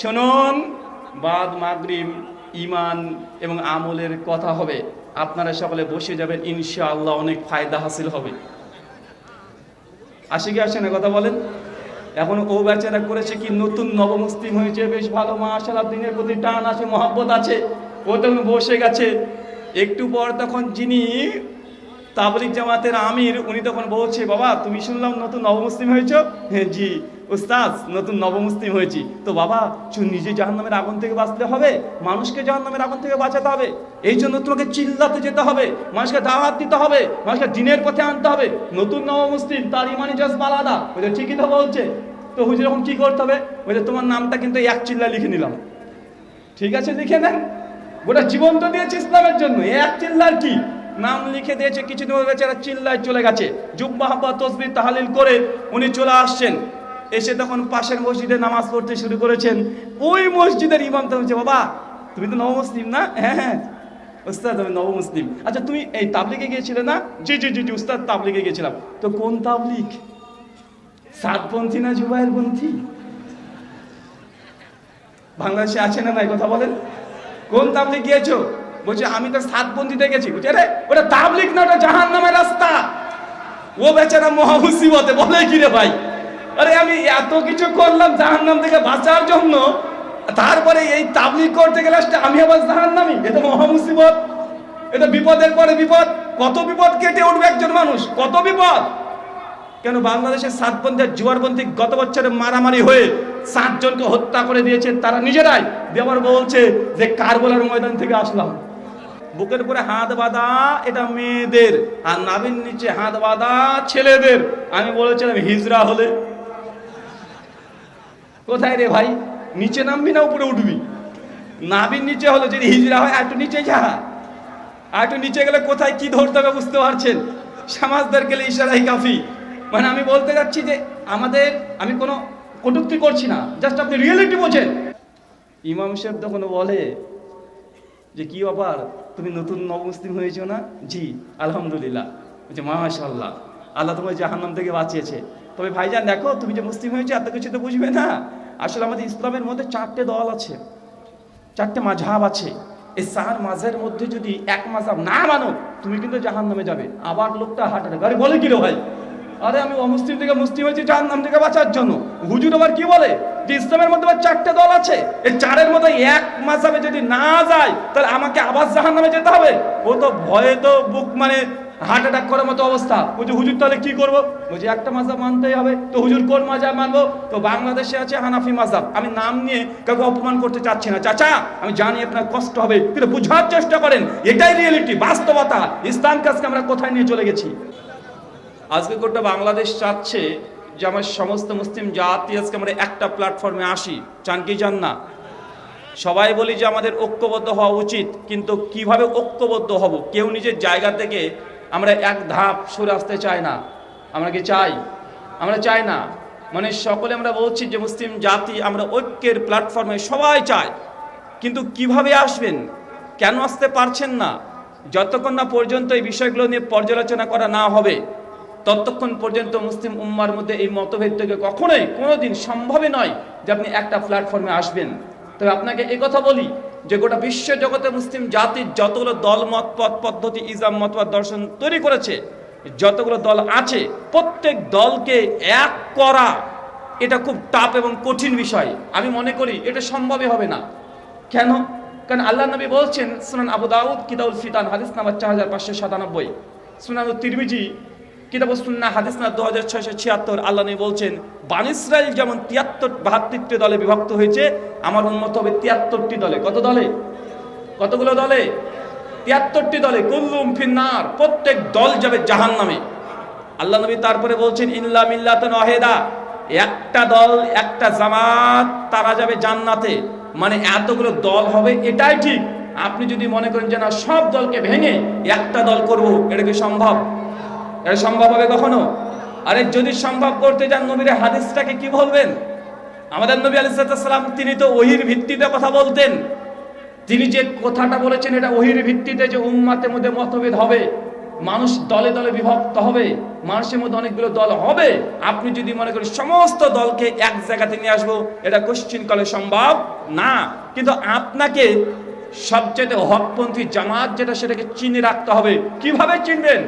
শুনুন, বাদ মাগরিব ঈমান এবং আমলের কথা হবে। আপনারা সকলে বসে যাবেন, ইনশাআল্লাহ অনেক ফায়দা হাসিল হবে। আসে কি আসে না কথা বলেন? এখন ও বেচারা করেছে কি, নতুন নবমুসলিম হয়েছে, বেশ ভালো মাশাআল্লাহ, দিনের প্রতি টান আছে, মহব্বত আছে, ও তখন বসে গেছে। একটু পর তখন যিনি তাবলিগ জামাতের আমির, উনি তখন বলছে, বাবা তুমি শুনলাম নতুন নবমুসলিম হয়েছ? হ্যাঁ জি উস্তাদ, নতুন নবমুসলিম হয়েছি। তো বাবা নিজে জাহান্নামের আগুন থেকে বাঁচতে হবে, মানুষকে জাহান্নামের আগুন থেকে বাঁচাতে হবে, এই জন্য তোমাকে চিল্লাতে যেতে হবে, মানুষকে দাওয়াত দিতে হবে, মানুষকে দিনের পথে আনতে হবে। নতুন নবমুসলিম, তার ইমানি জজবা আলাদা। ওইটা ঠিকই তো বলছে। তো হুজুর এখন কি করতে হবে? ওইটা তোমার নামটা কিন্তু এক চিল্লা লিখে নিলাম। ঠিক আছে, লিখে নেন। গোটা জীবন তো দিয়েছে ইসলামের জন্য, এক চিল্লার কি? নাম লিখে দিয়েছে। কিছুদিন বেচারা চিল্লায় চলে গেছে, জুব্বা হাব্বা তসবিহ তাহলিল করে উনি চলে আসছেন। এসে তখন পাশের মসজিদে নামাজ পড়তে শুরু করেছেন। ওই মসজিদের ইমাম তো বলছে, বাবা তুমি তো নবমুসলিম না? হ্যাঁ হ্যাঁ উস্তাদ আমি নবমুসলিম। আচ্ছা তুমি এই তাবলিগে গিয়েছিলে না? জি জি জি জি উস্তাদ তাবলিগে গিয়েছিলাম। তো কোন তাবলিগ? সাতপন্থী না জুবায়ের পন্থী? বাংলাদেশে আছে না নাই কথা বলেন? কোন তাবলিগ গিয়েছো? বলছে আমি তো সাতপন্থীতে গেছি। বলছে আরে ওটা তাবলিগ না, ওটা জাহান্নামের রাস্তা। ও বেচারা মহা মুসিবতে, বলে কি রে ভাই, আরে আমি এত কিছু করলাম জাহান্নাম থেকে বাঁচার জন্য, তারপরে এই তাবলিগ করতে গেলে আমি আবার জাহান্নামী? এটা মহা মুসিবত, এটা বিপদের পরে বিপদ। কত বিপদ কেটে উঠবে একজন মানুষ, কত বিপদ। কেন বাংলাদেশের সাতপন্থী আর জুয়ারপন্থী গত বছরে মারামারি হয়ে 7 জনকে হত্যা করে দিয়েছে তারা নিজেরাই। দেওয়ার বলছে যে কারবালার ময়দান থেকে আসলাম। বুকের উপরে হাত বাঁধা এটা মেয়েদের, আর নাভির নিচে হাত বাঁধা ছেলেদের। আমি বলেছিলাম হিজরা হলে কোথায় রে ভাই, নিচে নামবি না উপরে উঠবি? নাভির নিচে হলো, যদি হিজরা হয় একটু নিচে যা, আর একটু নিচে গেলে কোথায় কি ধরতে হবে বুঝতে পারছেন। সমাজদার গেলে ইশারাই কাফি। মানে আমি বলতে যাচ্ছি যে আমাদের, আমি কোনো কটূক্তি করছি না, জাস্ট আপনি রিয়েলিটি বোঝেন। ইমাম সাহেব তখন বলে যে কি ব্যাপার, তুমি নতুন নবমুসলিম হয়েছো না? জি আলহামদুলিল্লাহ। বলছে মাশাআল্লাহ, আল্লাহ তোমার জাহান্নাম থেকে বাঁচিয়েছে। তবে ভাইজান দেখো, তুমি যে মুসলিম হয়েছো এত কিছু তো বুঝবে না। আসলে আমাদের ইসলামের মধ্যে 4টে দল আছে, 4টে মাযহাব আছে। এই 4 মাযহাবের মধ্যে যদি এক মাযহাব না মানো, তুমি কিন্তু জাহান্নামে যাবে। আবার লোকটা হাঁটারে গাড়ি বলে কি রে ভাই, আরে আমি অমুসলিম থেকে মুসলিম হয়েছি জাহান্নাম থেকে বাঁচার জন্য। হুজুর আবার কি বলে যে ইসলামের মধ্যে 4টে দল আছে, এই 4-এর মধ্যে এক মাযহাবে যদি না যায় তাহলে আমাকে আবার জাহান্নামে যেতে হবে। ও তো ভয়ে তো বুক মানে হার্ট অ্যাটাক করার মতো অবস্থা। বলছে হুজুর তাহলে কি করবো? বলছে একটা মাযহাব মানতেই হবে। তো হুজুর কোন মাযহাব মানবো? তো বাংলাদেশে আছে হানাফি মাযহাব। আমি নাম নিয়ে কাউকে অপমান করতে চাচ্ছি না চাচা, আমি জানি আপনার কষ্ট হবে, কিন্তু বুঝার চেষ্টা করেন, এটাই রিয়েলিটি, বাস্তবতা। ইসলাম কাজকে আমরা কোথায় নিয়ে চলে গেছি। আজকে গোটা বাংলাদেশ চাচ্ছে যে আমার সমস্ত মুসলিম জাতি আজকে আমরা একটা প্ল্যাটফর্মে আসি। চান কি চান না? সবাই বলি যে আমাদের ঐক্যবদ্ধ হওয়া উচিত, কিন্তু কিভাবে ঐক্যবদ্ধ হব? কেউ নিজের জায়গা থেকে আমরা এক ধাপ সরে আসতে চাই না। আমরা কি চাই? আমরা চাই না। মানে সকলে আমরা বলছি যে মুসলিম জাতি আমরা ঐক্যের প্ল্যাটফর্মে সবাই চায়, কিন্তু কিভাবে আসবেন? কেন আসতে পারছেন না? যতক্ষণ না পর্যন্ত এই বিষয়গুলো নিয়ে পর্যালোচনা করা না হবে, ততক্ষণ পর্যন্ত মুসলিম উম্মার মধ্যে এই মতভেদ থেকে কখনোই কোনোদিন সম্ভবই নয় যে আপনি একটা প্ল্যাটফর্মে আসবেন। তবে আপনাকে এই কথা বলি যে গোটা বিশ্ব জগতে মুসলিম জাতির যতগুলো দল, মত, পথ, পদ্ধতি, ইসলাম মতবাদ, দর্শন তৈরি করেছে, যতগুলো দল আছে, প্রত্যেক দলকে এক করা এটা খুব টাফ এবং কঠিন বিষয়। আমি মনে করি এটা সম্ভবই হবে না। কেন? কারণ আল্লাহ নবী বলছেন, সুনান আবু দাউদ কিতাবুল ফিতান হাদিস নাম্বার 4597, সুনান তিরমিজি কিতাব সুন্নাহ হাদিস নাম্বার 2676, আল্লাহ নবী বলছেন বনী ইসরাইল যেমন 72টি দলে বিভক্ত হয়েছে, আমার উম্মত হবে 73টি দলে। কত দলে? কতগুলো দলে? 73টি দলে। কুল্লুম ফিন্নার, প্রত্যেক দল যাবে জাহান্নামে। আল্লাহ নবী তারপরে বলছেন ইল্লা মিল্লাতুন ওয়াহিদা, একটা দল, একটা জামাত, তারা যাবে জান্নাতে। মানে এতগুলো দল হবে এটাই ঠিক। আপনি যদি মনে করেন যে না সব দলকে ভেঙে একটা দল করব, এটা কি সম্ভব? এটা সম্ভব হবে কখনো? আরে যদি সম্ভব করতে যান, নবীর হাদিসটাকে কি বলবেন? আমাদের নবী আলাইহিস সালাম তিনি তো ওহীর ভিত্তিতে কথা বলতেন। তিনি যে কথাটা বলেছেন এটা ওহীর ভিত্তিতে, যে উম্মতের মধ্যে মতভেদ হবে, মানুষ দলে দলে বিভক্ত হবে, মানুষের মধ্যে অনেকগুলো দল হবে। আপনি যদি মনে করেন সমস্ত দলকে এক জায়গাতে নিয়ে আসবো, এটা কোশ্চিনকালে সম্ভব না। কিন্তু আপনাকে সবচেয়ে হকপন্থী জামাত যেটা, সেটাকে চিনে রাখতে হবে। কিভাবে চিনবেন?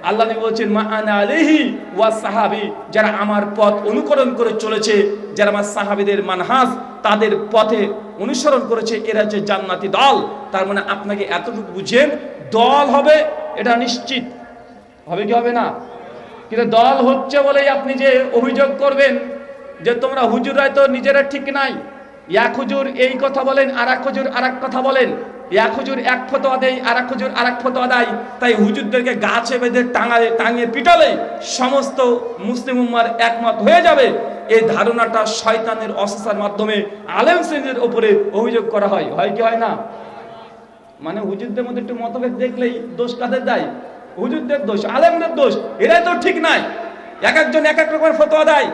আল্লাহ নবী বলছেন, মা আনা আলাইহি ওয়া সাহাবী, যারা আমার পথ অনুকরণ করে চলেছে, যারা আমার সাহাবীদের মানহাজ তাদের পথে অনুসরণ করেছে, এরা হচ্ছে জান্নাতি দল। তার মানে আপনাকে এতটুকু বুঝেন, দল হবে এটা নিশ্চিত, হবে কি হবে না? কিন্তু দল হচ্ছে বলেই আপনি যে অভিযোগ করবেন যে তোমরা হুজুররাই তো নিজেরা ঠিক নাই, এক হুজুর এই কথা বলেন, আর এক হুজুর আর এক কথা বলেন, এক হুজুর এক ফতোয়া দেয়, আর এক হুজুর আর এক ফতোয়া দেয়, তাই হুজুরদেরকে গাছে বেঁধে টাঙিয়ে পিটালে সমস্ত মুসলিম উম্মার একমত হয়ে যাবে, এই ধারণাটা শয়তানের অসুসার মাধ্যমে আলেম শ্রেণীর উপরে অভিযোগ করা হয়। হয় কি হয় না? মানে হুজুরদের মধ্যে একটু মতভেদ দেখলেই দোষ কাদের দেয়? হুজুরদের দোষ, আলেমদের দোষ, এরাই তো ঠিক নাই, এক একজন এক এক রকমের ফতোয়া দেয়।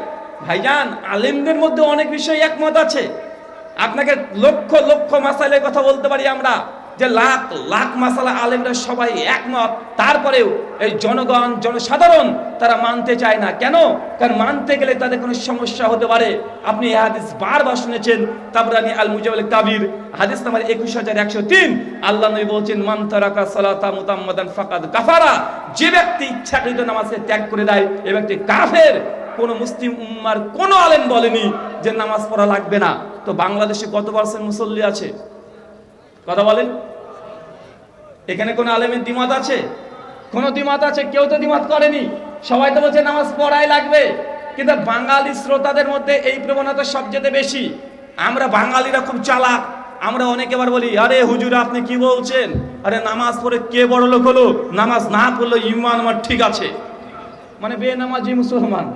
ভাইজান, আলেমদের মধ্যে অনেক বিষয় একমত আছে। আপনাকে লক্ষ লক্ষ মাসাইলের কথা বলতে পারি আমরা, যে লাখ লাখ মাসালা আলেমরা সবাই একমত, তারপরেও এই জনগণ জনসাধারণ তারা মানতে চায় না। কেন? কারণ মানতে গেলে তাদের কোনো সমস্যা হতে পারে। আপনি এই হাদিস বারবার শুনেছেন, তাবরানী আল মুজাওয়াল কাবির হাদিস নাম্বার 21103, আল্লাহ নবী বলছেন, মান তারাকা সালাতা মুতাম্মাদান ফাকাদ কাফারা, যে ব্যক্তি ইচ্ছাকৃত নামাজকে ত্যাগ করে দেয়, এই ব্যক্তি কাফের। কোন মুসলিম উম্মার কোন আলেম বলেনি যে নামাজ পড়া লাগবে না। তো বাংলাদেশে কত পার্সেন্ট মুসল্লি আছে? কথা বলেন। এখানে কোন আলেমের দ্বিমত আছে? কোন দ্বিমত আছে? কেউ তো দ্বিমত করেনি, সবাই তো বলছে নামাজ পড়াই লাগবে। কিন্তু বাঙালি শ্রোতাদের মধ্যে এই প্রবণতা সবচেয়ে বেশি। আমরা বাঙালিরা খুব চালাক, আমরা অনেকে বার বলি, আরে হুজুর আপনি কি বলছেন? আরে নামাজ পড়ে কে বড় লোক হলো? নামাজ না পড়লে ঈমান আমার ঠিক আছে। মানে বেনামাজি মুসলমান,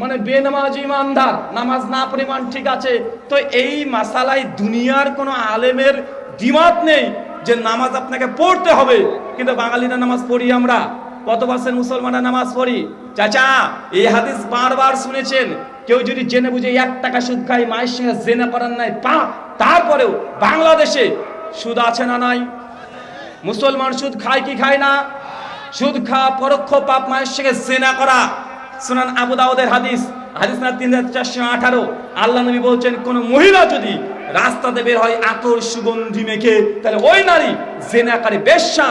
মানে বেনামাজি ইমানদার, নামাজ না পরিমাণ ঠিক আছে। তো এই মাসালায় দুনিয়ার কোনো আলেমের দ্বিমত নেই যে নামাজ আপনাকে পড়তে হবে। কিন্তু বাঙালিরা নামাজ পড়ি আমরা, কত পার্সেন্ট মুসলমানরা নামাজ পড়ি? চাচা, এই হাদিস বারবার শুনেছেন। কেউ যদি জেনে বুঝে 1 টাকা সুদ খায়, মায়ের সঙ্গে জেনা করার নাই পাপ, তারপরেও বাংলাদেশে সুদ আছে না নাই? মুসলমান সুদ খায় কি খায় না? সুদ খাওয়া পরোক্ষ পাপ, মায়ের সঙ্গে জেনা করা। সুনান আবু দাউদের হাদিস, হাদিস না 3418, আল্লাহ নবী বলছেন, কোন মহিলা যদি রাস্তাতে বের হয় আতর সুগন্ধি মেখে, তাহলে ওই নারী জেনাকারী, বেশ্যা।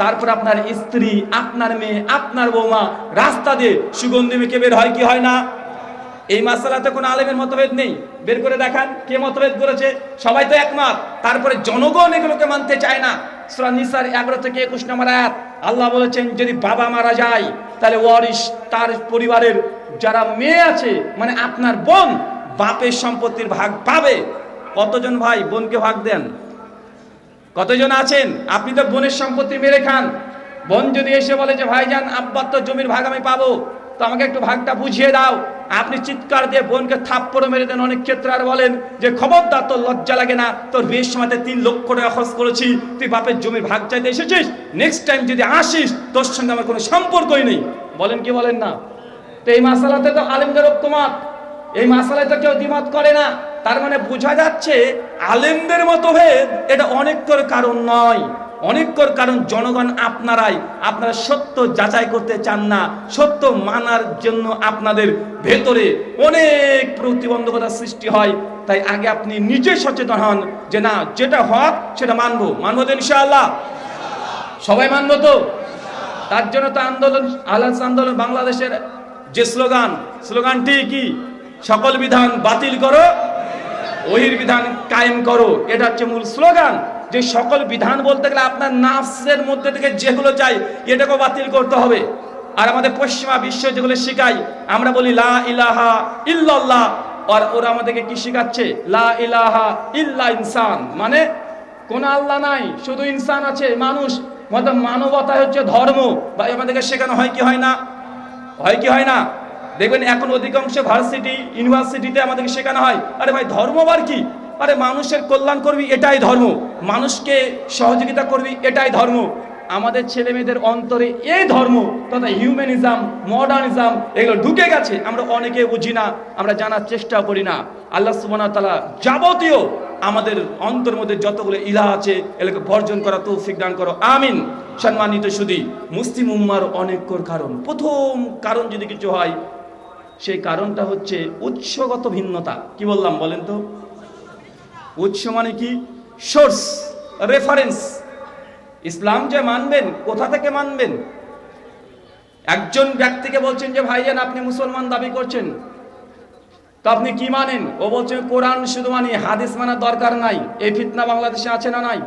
তারপর আপনার স্ত্রী, আপনার মেয়ে, আপনার বৌমা রাস্তা দিয়ে সুগন্ধি মেখে বের হয় কি হয় না? এই মাসালাতে কোনো আলেমের মতভেদ নেই। বের করে দেখান কে মতভেদ করেছে? সবাই তো একমত। তারপরে জনগণ এগুলোকে মানতে চায় না। সূরা নিসার 11 থেকে 21 নম্বর আয়াত, আল্লাহ বলেছেন, যদি বাবা মারা যায় তাহলে ওয়ারিস, তার পরিবারের যারা মেয়ে আছে, মানে আপনার বোন, বাপের সম্পত্তির ভাগ পাবে। কতজন ভাই বোনকে ভাগ দেন? কতজন আছেন? আপনি তো বোনের সম্পত্তি মেরে খান। বোন যদি এসে বলে যে ভাইজান আব্বার তো জমির ভাগ আমি পাবো, তো আমাকে একটু ভাগটা বুঝিয়ে দাও, আপনি চিৎকার দিয়ে বোনকে থাপ্পড় মেরে দেন। অনেক ক্ষেত্রে আর বলেন যে খবরদার, তোর লজ্জা লাগে না? তোর বিয়ের সময়তে 3 লক্ষ টাকা খরচ করেছি, তুই বাপের জমির ভাগ চাইতে এসেছিস? নেক্সট টাইম যদি আসিস, তোর সঙ্গে আমার কোনো সম্পর্কই নেই। বলেন কি বলেন না? তো এই মাসালাতে তো আলেমদের ঐক্যমত, এই মাসালায় তো কেউ দ্বিমত করে না। তার মানে বোঝা যাচ্ছে আলেমদের মতভেদ এটা অনেকর কারণ নয়, অনেকর কারণ জনগণ আপনারাই। আপনারা সত্য যাচাই করতে চান না, সত্য মানার জন্য আপনাদের ভেতরে অনেক প্রতিবন্ধকতার সৃষ্টি হয়। তাই আগে আপনি নিজে সচেতন হন যে না, যেটা হক সেটা মানবো। মানবো তো ইনশাআল্লাহ? সবাই মানবো তো? তার জন্য তো আন্দোলন, আহলাদিস আন্দোলন বাংলাদেশের যে স্লোগানটি কি? সকল বিধান বাতিল করো, ওহির বিধান কায়েম করো। এটা হচ্ছে মূল স্লোগান। যে সকল বিধান বলতে গেলে আপনার নাফসের মধ্যে থেকে যেগুলো চাই, এটাকেও বাতিল করতে হবে। আর আমাদের পশ্চিমা বিশ্ব যেগুলো শেখায়, আমরা বলি লা ইলাহা ইল্লাল্লাহ, আর ওরা আমাদেরকে কি শেখাচ্ছে? লা ইলাহা ইল্লা ইনসান, মানে কোন আল্লাহ নাই, শুধু ইনসান আছে, মানুষ। মানবতা হচ্ছে ধর্ম। বা আমাদেরকে শেখানো হয় কি হয় না? হয় কি হয় না? দেখবেন এখন অধিকাংশ ভার্সিটি, ইউনিভার্সিটিতে আমাদেরকে শেখানো হয়, আরে ভাই ধর্ম আবার কি? আরে মানুষের কল্যাণ করবি, এটাই ধর্ম। মানুষকে সহযোগিতা করবি, এটাই ধর্ম। আমাদের ছেলে মেয়েদের অন্তরে এই ধর্ম তথা হিউম্যানিজম, মডার্নিজম এগুলো ঢুকে গেছে। আমরা অনেকে বুঝি না, আমরা জানার চেষ্টা করি না। আল্লাহ সুবহানাহু ওয়া তাআলা যাবতীয় আমাদের অন্তর মধ্যে যতগুলো ইলা আছে এগুলোকে বর্জন করা তৌফিক দান করো, আমিন। সম্মানিত সুধী, মুসলিম উম্মার অনেক কারণ, প্রথম কারণ যদি কিছু হয় সেই কারণটা হচ্ছে উৎসগত ভিন্নতা। কি বললাম বলেন তো? উৎস মানে কি? Source, reference. ইসলাম যে মানবেন, কোথা থেকে মানবেন? একজন ব্যক্তিকে বলছেন যে ভাইজান আপনি মুসলমান দাবি করছেন, তো আপনি কি মানেন? ও বলছে কোরআন শুধু মানি, হাদিস মানার দরকার নাই। এই ফিতনা বাংলাদেশে আছে না নাই?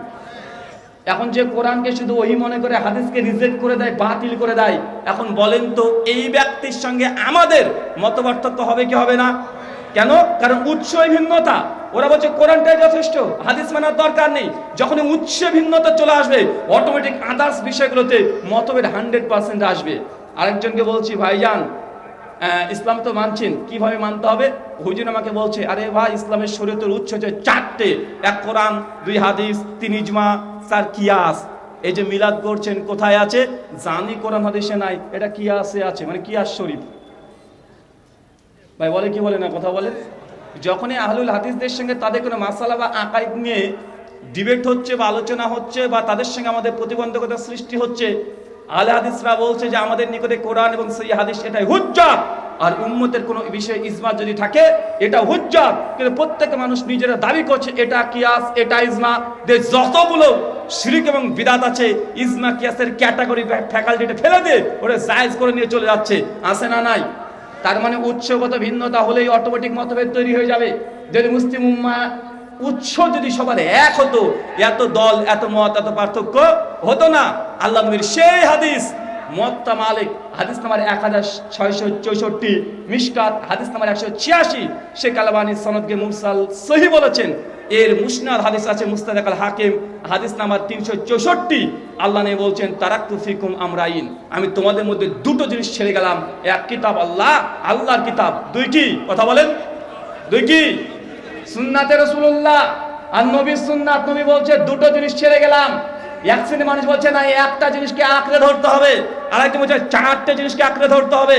এখন যে কোরআনকে শুধু ওহি মনে করে হাদিসকে রিজেক্ট করে দেয়, বাতিল করে দেয়, এখন বলেন তো এই ব্যক্তির সঙ্গে আমাদের মতপার্থক্য হবে কি হবে না? কেন? কারণ উৎসই ভিন্নতা। ওরা বলছে কোরআনটাই যথেষ্ট, হাদিস মানার দরকার নেই। যখন উৎস ভিন্নতা চলে আসবে, অটোমেটিক আদার্স বিষয়গুলোতে মতভেদ 100% আসবে। আরেকজনকে বলছি ভাইজান ইসলাম তো মানছেন, কিভাবে মানতে হবে? হুজুর আমাকে বলছে আরে ভাই ইসলামের শরীয়তের উৎস হচ্ছে 4টে, 1 কোরআন, 2 হাদিস, 3 ইজমা, 4 কিয়াস। এই যে মিলাদ করছেন কোথায় আছে? জানি কোরআন হাদিসে নাই, এটা কিয়াসে আছে, মানে কিয়াস শরীফ। ভাই বলে কি বলে না, কথা বলে? যখনই আহলুল হাদিসদের সঙ্গে তাদের কোনো মাসালা বা আকাইদ নিয়ে ডিবেট হচ্ছে বা আলোচনা হচ্ছে বা তাদের সঙ্গে আমাদের প্রতিবন্ধকতা সৃষ্টি হচ্ছে, আহলে হাদিসরা বলছে যে আমাদের নিকটে কোরআন এবং সহিহ হাদিস এটাই হুজ্জাত, আর উম্মতের কোনো বিষয়ে ইজমা যদি থাকে এটা হুজ্জাত। কিন্তু প্রত্যেক মানুষ নিজেরা দাবি করছে এটা কিয়াস, এটা ইজমা। যতগুলো শিরক এবং বিদাত আছে, ইজমা কিয়াসের ক্যাটাগরি ফ্যাকাল্টিটা ফেলে দিয়ে ওটা জায়েজ করে নিয়ে চলে যাচ্ছে, আছে না নাই? তার মানে উৎসগত ভিন্নতা হলেই অটোমেটিক মতভেদ তৈরি হয়ে যাবে। যদি মুসলিম উম্মাহ উৎস যদি সবার এক হতো, এত দল, এত মত, এত পার্থক্য হতো না। আল্লাহ নবীর সেই হাদিস মুয়াত্তা মালিক হাদিস নাম্বার 1664, মিশকাত হাদিস নাম্বার 186, শেখ আলবানী সনদকে মুরসাল সহিহ বলেছেন। এর মুসনাদ হাদিস আছে মুস্তাদরাক আল হাকিম হাদিস নাম্বার 364। আল্লাহ নবী বলছেন তারাকতু ফিকুম আমরাইন, আমি তোমাদের মধ্যে দুটো জিনিস ছেড়ে গেলাম। এক কিতাব আল্লাহ, আল্লাহর কিতাব। 2 কি? কথা বলেন। 2 কি? সুন্নাতে রাসূলুল্লাহ আর নবীর সুন্নাত। নবী বলছে দুটো জিনিস ছেড়ে গেলাম। এক শ্রেণীর মানুষ বলছে না একটা জিনিসকে আঁকড়ে ধরতে হবে, আর একজন বলছে 4টে জিনিসকে আঁকড়ে ধরতে হবে।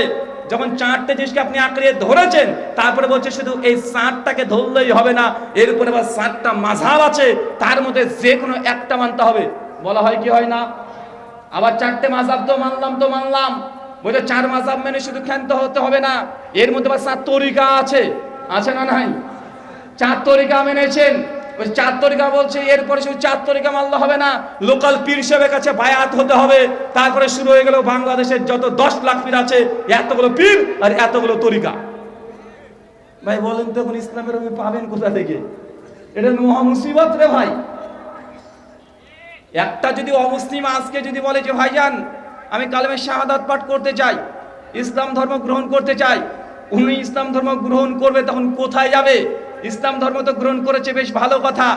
যখন 4টে জিনিসকে আপনি আঁকড়ে ধরেছেন, তারপরে বলছে শুধু এই 4টাকে ধরলেই হবে না, এর উপরে আবার 4টা মাযহাব আছে, তার মধ্যে যে কোনো একটা মানতে হবে। বলা হয় কি হয় না? আবার 4টে মাযহাব তো মানলাম, বলছে 4 মাযহাব মেনে শুধু ক্ষান্ত হতে হবে না, এর মধ্যে আবার 4 তরিকা আছে না নাই? 4 তরিকা মেনেছেন, ওই 4 তরিকা বলছে এরপরে শুধু 4 তরিকা মানলে হবে না, লোকাল পীর সাহেবের কাছে বায়াত হতে হবে। তারপরে শুরু হয়ে গেল বাংলাদেশের যত 10 লাখ পীর আছে, এতগুলো পীর আর এতগুলো তরিকা। ভাই বলেন তো এখন ইসলামের আপনি পাবেন কোথা থেকে? এটা মহা মুসিবত রে ভাই। একটা যদি অমুসলিম আজকে যদি বলে যে ভাইজান আমি কালেমে শাহাদাত পাঠ করতে চাই, ইসলাম ধর্ম গ্রহণ করতে চাই, উনি ইসলাম ধর্ম গ্রহণ করবে, তখন কোথায় যাবে? ইসলাম ধর্ম তো গ্রহণ করেছে, বেশ ভালো কথা।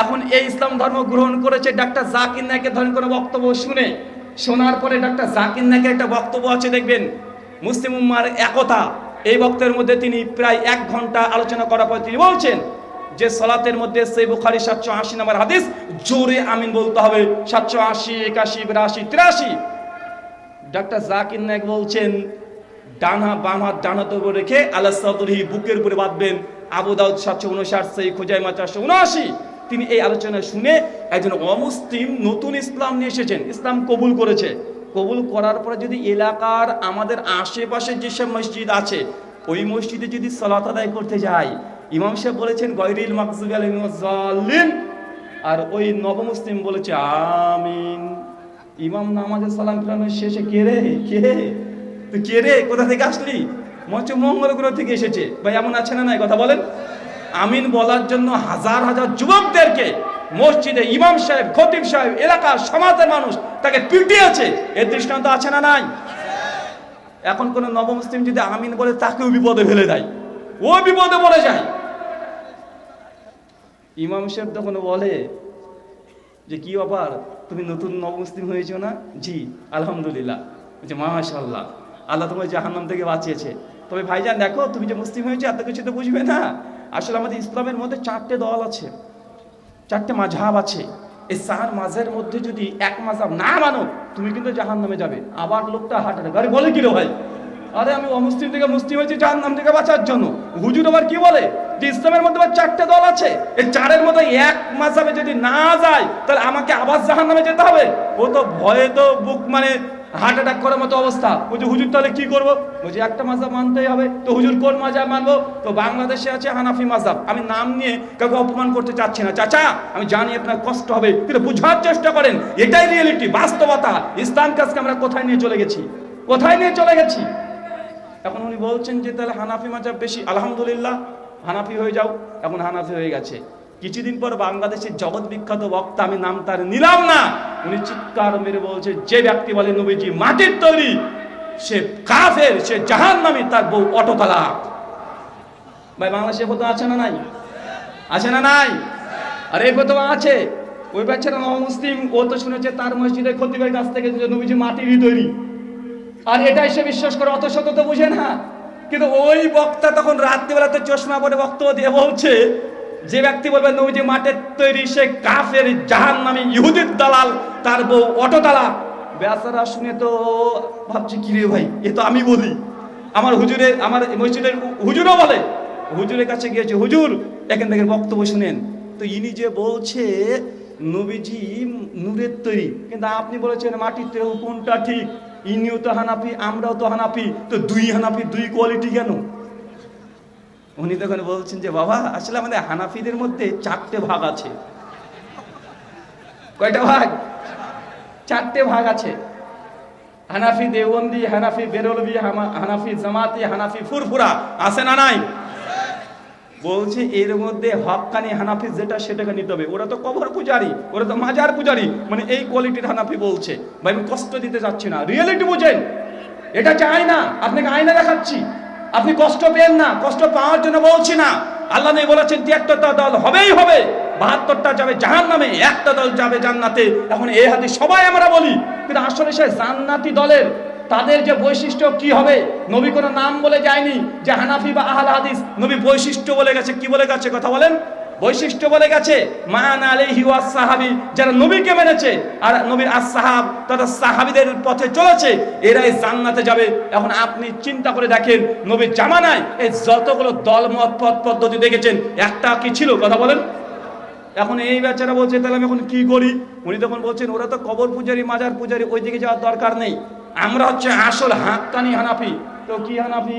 এখন এই ইসলাম ধর্ম গ্রহণ করেছে ডাক্তার জাকির নায়েকের ধরেন কোনো বক্তব্য শোনার পরে ডাক্তার জাকির নায়েকের একটা বক্তব্য আছে দেখবেন মুসলিম উম্মার একতা। এই বক্তব্যের মধ্যে তিনি প্রায় 1 ঘন্টা আলোচনা করার পর তিনি বলছেন যে সালাতের মধ্যে সহিহ বুখারী 780 নম্বর হাদিস, জোরে আমিন বলতে হবে। 780, 81, 82, 83। ডাক্তার জাকির নায়েক বলছেন বাম হাত ডান হাতের উপর রেখে আলা সাদরিহি, বুকের উপরে বাঁধবেন। আবু দাউদ 759, সহিহ খুজাইমা 479। তিনি এই আলোচনা শুনে একজন অমুসলিম নতুন ইসলাম নিয়ে এসেছেন, ইসলাম কবুল করেছে। কবুল করার পরে যদি এলাকার আমাদের আশেপাশে যেসব মসজিদ আছে ওই মসজিদে যদি সালাত আদায় করতে যায়, ইমাম সাহেব বলেছেন গায়রিল মাগযুবি আলাইহিম ওয়াজ-যালিন, আর ওই নবমুসলিম বলেছে আমিন। ইমাম নামাজের সালাম ফিরানোর শেষে কে রে তুই কে রে, কোথা থেকে আসলি? মঞ্চ মঙ্গল গ্রহ থেকে এসেছে। ভাই এমন আছে না নাই, কথা বলেন? আমিন বলার জন্য হাজার হাজার যুবকদেরকে মসজিদে ইমাম সাহেব, খতিব সাহেব, এলাকার সমাজের মানুষ তাকে পিটিয়েছে, এর দৃষ্টান্ত আছে না নাই? এখন কোন নবমুসলিম যদি আমিন বলে তাকেও বিপদে ফেলে দেয়, ও বিপদে পড়ে যায়। ইমাম সাহেব তখন বলে যে কি ব্যাপার, তুমি নতুন নবমুসলিম হয়েছো না? জি আলহামদুলিল্লাহ। বলছে মাশাআল্লাহ, আল্লাহ তোমার জাহান্নাম থেকে বাঁচিয়েছে। তবে ভাইজান দেখো তুমি যে মুসলিম হয়েছে এত কিছু তো বুঝবে না। আসলে আমাদের ইসলামের মধ্যে 4টে দল আছে, 4টে মাযহাব আছে। এই 4 মাযহাবের মধ্যে যদি এক মাযহাব না মানো তুমি কিন্তু জাহান্নামে যাবে। আবার লোকটা হাঁটাটা গাড়ি বলে কি রে ভাই, আরে আমি অমুসলিম থেকে মুসলিম হয়েছি জাহান্নাম থেকে বাঁচার জন্য। হুজুর আবার কি বলে যে ইসলামের মধ্যে আবার 4টে দল আছে, এই 4-এর মধ্যে এক মাযহাবে যদি না যায় তাহলে আমাকে আবার জাহান্নামে যেতে হবে। ও তো ভয়ে তো বুক মানে হার্ট অ্যাটাক করার মতো অবস্থা। বলছে হুজুর তাহলে কি করবো? বলছে একটা মাযহাব মানতেই হবে। তো হুজুর কোন মাযহাব মানবো? তো বাংলাদেশে আছে হানাফি মাযহাব। আমি নাম নিয়ে কাউকে অপমান করতে চাচ্ছি না চাচা, আমি জানি আপনার কষ্ট হবে, কিন্তু বুঝার চেষ্টা করেন, এটাই রিয়েলিটি, বাস্তবতা। ইসলাম কাজকে আমরা কোথায় নিয়ে চলে গেছি, কোথায় নিয়ে চলে গেছি। এখন উনি বলছেন যে তাহলে হানাফি মাযহাব বেশি, আলহামদুলিল্লাহ হানাফি হয়ে যাও। এখন হানাফি হয়ে গেছে। কিছুদিন পর বাংলাদেশের জগৎ বিখ্যাত বক্তা, আমি নাম তার নিলাম না, উনি চিৎকার মেরে বলছে যে ব্যক্তি বলে নবীজি মাটির তৈরি সে কাফের, সে জাহান্নামী, তার বউ অটোতলা। ভাই বাংলাদেশে ফতোয়া আছে না নাই? আছে না নাই? আর এই ফতোয়া আছে। ওই বাচ্চারা মুসলিম, ও তো শুনেছে তার মসজিদের খতিবের কাছ থেকে যে নবীজি মাটিরই তৈরি, আর এটাই সে বিশ্বাস করে, অত শত তো বুঝে না। কিন্তু ওই বক্তা তখন রাত্রিবেলাতে চশমা পরে বক্তব্য দিয়ে বলছে যে ব্যক্তি বলবে নবীজি মাটির তৈরি সে কাফের, জাহান্নামী, ইহুদির দালাল, তার বউ অটোতলা। বেচারা শুনে তো ভাবছে কি রে ভাই, এ তো আমি বলি, আমার হুজুরের, আমার মসজিদের হুজুরও বলে। হুজুরের কাছে গিয়েছে, হুজুর এখান থেকে বক্তব্য শুনেন। তো ইনি যে বলছে নবীজি নূরের তৈরি, কিন্তু আপনি বলেছেন মাটির তৈরি, কোনটা ঠিক? ইনিও তো হানাফি, আমরাও তো হানাফি, তো দুই হানাফি, দুই কোয়ালিটি কেন? উনি তখন বলছেন যে বাবা আসলে আমাদের হানাফিদের মধ্যে 4টে ভাগ আছে। কয়টা ভাগ? 4টে ভাগ আছে। হানাফি দেওবন্দি, হানাফি বেরলভি, হানাফি জামাতি, হানাফি ফুরফুরা, আছে না নাই? বলছে এর মধ্যে হক্কানি হানাফি যেটা সেটাকে নিতে হবে। ওরা তো কবর পূজারি, ওরা তো মাজার পূজারি, মানে এই কোয়ালিটির হানাফি বলছে। ভাই আমি কষ্ট দিতে যাচ্ছি না, রিয়েলিটি বুঝেন, এটা চাই না, আপনাকে আয়না দেখাচ্ছি, আপনি কষ্ট পেন না, কষ্ট পাওয়ার জন্য বলছি না। আল্লাহ নবী বলেছেন 73টা দল হবেই হবে, 72টা যাবে জাহান্নামে, একটা দল যাবে জান্নাতে। এখন এই হাদিস সবাই আমরা বলি, কিন্তু আসলে সে জান্নাতি দলের তাদের যে বৈশিষ্ট্য কি হবে, নবী কোনো নাম বলে যায়নি যে হানাফি বা আহলে হাদিস। নবী বৈশিষ্ট্য বলে গেছে। কি বলে গেছে? কথা বলেন। বৈশিষ্ট্য বলে গেছে, মান আলাইহি ওয়াস সাহাবী, যারা নবীকে মেনেছে আর নবীর আসহাব তথা সাহাবীদের পথে চলেছে, এরাই জান্নাতে যাবে। এখন আপনি চিন্তা করে দেখেন, নবীর জামানায় এই যতগুলো দলমত পথ পদ্ধতি দেখেছেন, একটা কি ছিল? কথা বলেন। এখন এই বেচারা বলছে তাহলে আমি এখন কি করি? উনি তখন বলছেন ওরা তো কবর পূজারি, মাজার পূজারি, ওই দিকে যাওয়ার দরকার নেই, আমরা হচ্ছে আসল হাক্কানি হানাফি। তো কি হানাফি?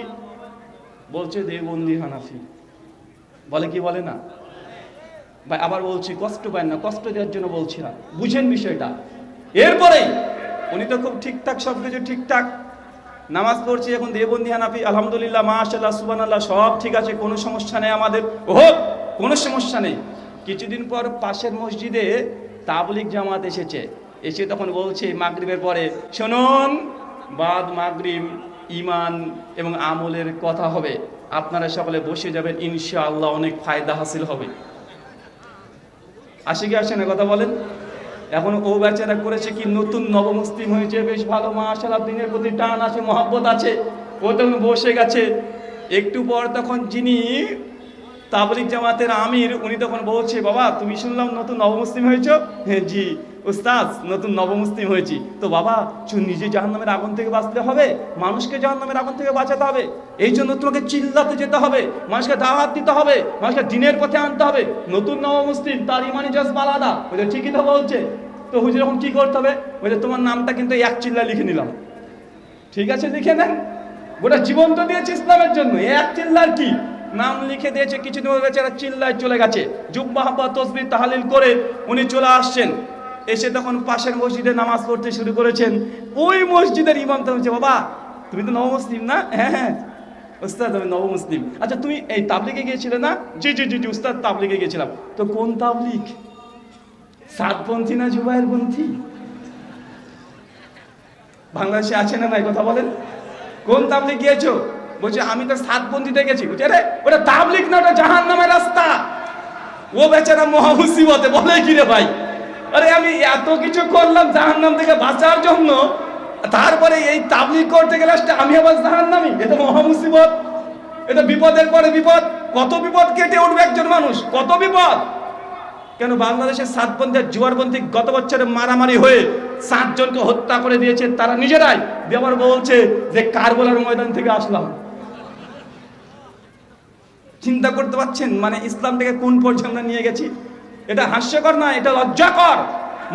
বলছে দেওবন্দি হানাফি। বলে কি বলে না ভাই? আবার বলছি কষ্ট পায় না, কষ্ট দেওয়ার জন্য বলছি না, বুঝেন বিষয়টা। এরপরেই উনি তো খুব ঠিকঠাক, সব কিছু ঠিকঠাক, নামাজ পড়ছি, এখন দেওবন্দি হানাফি, আলহামদুলিল্লাহ, মাশাআল্লাহ, সুবহানাল্লাহ, সব ঠিক আছে, কোনো সমস্যা নেই আমাদের, কোনো সমস্যা নেই। কিছুদিন পর পাশের মসজিদে তাবলিগ জামাত এসেছে, এসে তখন বলছে মাগরিবের পরে, শুনুন বাদ মাগরিব ঈমান এবং আমলের কথা হবে, আপনারা সকলে বসে যাবেন, ইনশাআল্লাহ অনেক ফায়দা হাসিল হবে। আসে কি আসে না? কথা বলেন। এখন ও বেচারা করেছে কি, নতুন নবমুসলিম হয়েছে, বেশ ভালো, মাশাআল্লাহ, দিনের প্রতি টান আছে, মহব্বত আছে, ও তখন বসে গেছে। একটু পর তখন যিনি তাবলিগ জামাতের আমির, উনি তখন বলছে, বাবা তুমি শুনলাম নতুন নবমুসলিম হয়েছো? হ্যাঁ জি উস্তাদ, নতুন নবমুসলিম হয়েছি। তো বাবা নিজে জাহান্নামের আগুন থেকে বাঁচতে হবে, মানুষকে জাহান্নামের আগুন থেকে বাঁচাতে হবে, এই জন্য তোমাকে চিল্লাতে যেতে হবে, মানুষকে দাওয়াত দিতে হবে, মানুষকে দিনের পথে আনতে হবে। নতুন নবমুসলিম, তার ইমানি জজবা আলাদা। বলছে ঠিকই তো বলছে। তো হুজুর এখন কি করতে হবে? বলছে তোমার নামটা কিন্তু এক চিল্লা লিখে নিলাম। ঠিক আছে, লিখে নেন, গোটা জীবন তো দিয়েছে ইসলামের জন্য, এক চিল্লার কি? নাম লিখে দিয়েছে। কিছুদিন বেচারা চিল্লায় চলে গেছে, জুব্বা হাব্বা তসবিহ তাহলিল করে উনি চলে আসছেন। এসে তখন পাশের মসজিদে নামাজ পড়তে শুরু করেছেন। ওই মসজিদের ইমাম তো বলছে, বাবা তুমি তো নবমুসলিম না? হ্যাঁ হ্যাঁ উস্তাদ আমি নবমুসলিম। আচ্ছা তুমি এই তাবলিগে গিয়েছিলে না? জি জি জি জি উস্তাদ তাবলিগে গিয়েছিলাম। তো কোন তাবলিগ? সাতপন্থী না জুবায়ের পন্থী? বাংলাদেশে আছে না নাই? কথা বলেন। কোন তাবলিগ গিয়েছো? বলছে আমি তো সাতপন্থীতে গেছি। বলছে আরে ওটা তাবলিগ না, ওটা জাহান্নামের রাস্তা। ও বেচারা মহা মুসিবতে, বলে কি রে ভাই, আরে আমি এত কিছু করলাম জাহান্নাম থেকে বাঁচার জন্য, তারপরে এই তাবলিগ করতে গেলে আমি আবার জাহান্নামী? এটা মহা মুসিবত, এটা বিপদের পরে বিপদ। কত বিপদ কেটে উঠবে একজন মানুষ, কত বিপদ। কেন বাংলাদেশের সাতপন্থী আর জুয়ারপন্থী গত বছরে মারামারি হয়ে 7 জনকে হত্যা করে দিয়েছে তারা নিজেরাই, দিয়ে আবার বলছে যে কারবালার ময়দান থেকে আসলাম। চিন্তা করতে পারছেন মানে ইসলামটাকে কোন পর্যায়ে আমরা নিয়ে গেছি? এটা হাস্যকর না, এটা লজ্জাকর।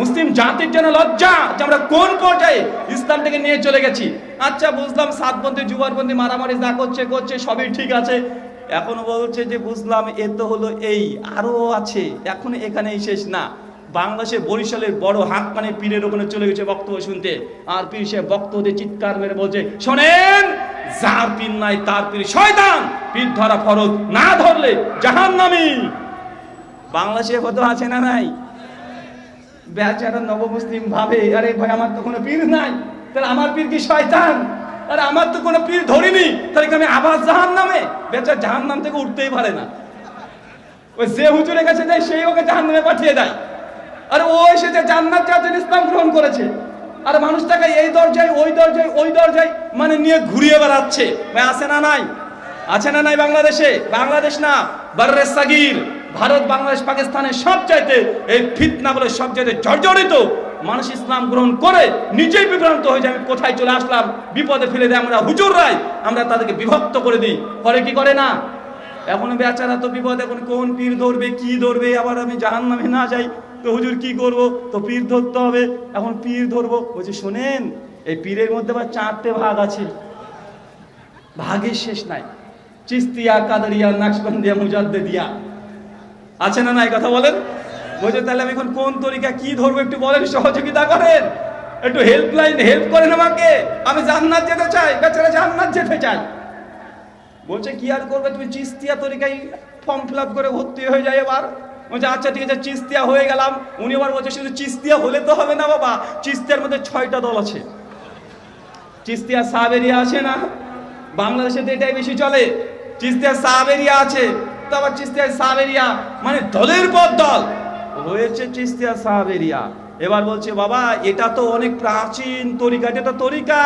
মুসলিম জাতির জন্য লজ্জা যে আমরা কোন পর্যায়ে ইসলামটাকে নিয়ে চলে গেছি। আচ্ছা বুঝলাম সাতবন্দি জুয়ারবন্দি মারামারি যা করছে সবই ঠিক আছে, এখন বলছে যে বুঝলাম এ তো হলো এই, আরো আছে, এখন এখানেই শেষ না। বাংলাদেশে বরিশালের বড় হাক্কানি পীরের ওখানে চলে গেছে বক্তব্য শুনতে, আর পীর সে বক্তব্য দিয়ে চিৎকার মেরে বলছে, শোনেন, যার পীর নাই তার পীর শয়তান, পীর ধরা ফরজ, না ধরলে জাহান্নামী। বাংলাদেশে কত আছে না নাই? বেচারা নবমুসলিম ভাবে, আরে ভাই আমার তো কোনো পীর নাই, তাহলে আমার পীর কি শয়তান? আরে আমার তো কোনো পীর ধরিনি, তাহলে আমি আবার জাহান্নামে। বেচারা জাহান্নাম থেকে উঠতেই পারে না। ওই যে হুজুরের কাছে যায় সেই ওকে জাহান্নামে পাঠিয়ে দেয়। আর ও এসে যে জান্নাত চাওয়ার জন্য ইসলাম গ্রহণ করেছে, আর মানুষটাকে এই দরজায় ওই দরজায় মানে নিয়ে ঘুরিয়ে বেড়াচ্ছে। ভাই আছে না নাই? আছে না নাই? বাংলাদেশে, বাংলাদেশ না বাররে সাগির, ভারত বাংলাদেশ পাকিস্তানের সবচাইতে এই ফিতনা বলে সবচাইতে জর্জরিত মানুষ ইসলাম গ্রহণ করে নিজেই বিভ্রান্ত হয়ে যায়, আমি কোথায় চলে আসলাম, বিপদে ফেলে দেয় আমরা হুজুররাই, আমরা তাদেরকে বিভক্ত করে দিই। করে কি করে না? এখন বেচারা তো বিপদ, এখন কোন পীর ধরবে কি ধরবে, আবার আমি জাহান্নামে না যাই তো হুজুর কি করব, তো পীর ধরতে হবে, এখন পীর ধরবো। বলছে শোনেন, এই পীরের মধ্যে আবার 4টে ভাগ আছে, ভাগের শেষ নাই। চিস্তিয়া, কাদরিয়া, নাকশবন্দিয়া, মুজাদ্দিদিয়া, আছে না নাই? কথা বলেন। বলছে তাহলে আমি এখন কোন তরিকা কি ধরবো একটু বলেন, সহযোগিতা করেন, একটু হেল্পলাইন হেল্প করেন আমাকে, আমি জান্নাত যেতে চাই, বেচারা জান্নাত যেতে চাই। বলছে কি আর করবে, তুমি চিস্তিয়া তরিকায় ফর্ম ফিল আপ করে ভর্তি হয়ে যায়। এবার বলছে আচ্ছা ঠিক আছে, চিস্তিয়া হয়ে গেলাম। উনি আবার বলছে শুধু চিস্তিয়া হলে তো হবে না বাবা, চিস্তিয়ার মধ্যে 6টা দল আছে। চিস্তিয়া সাবেরিয়া আছে না, বাংলাদেশে তো এটাই বেশি চলে। চিস্তিয়া সাবেরিয়া আছে, তো আবার চিস্তিয়া সাবেরিয়া মানে দলের পর দল হয়েছে চিস্তিয়া সাবেরিয়া। এবার বলছে বাবা এটা তো অনেক প্রাচীন তরিকা, এটা তো তরিকা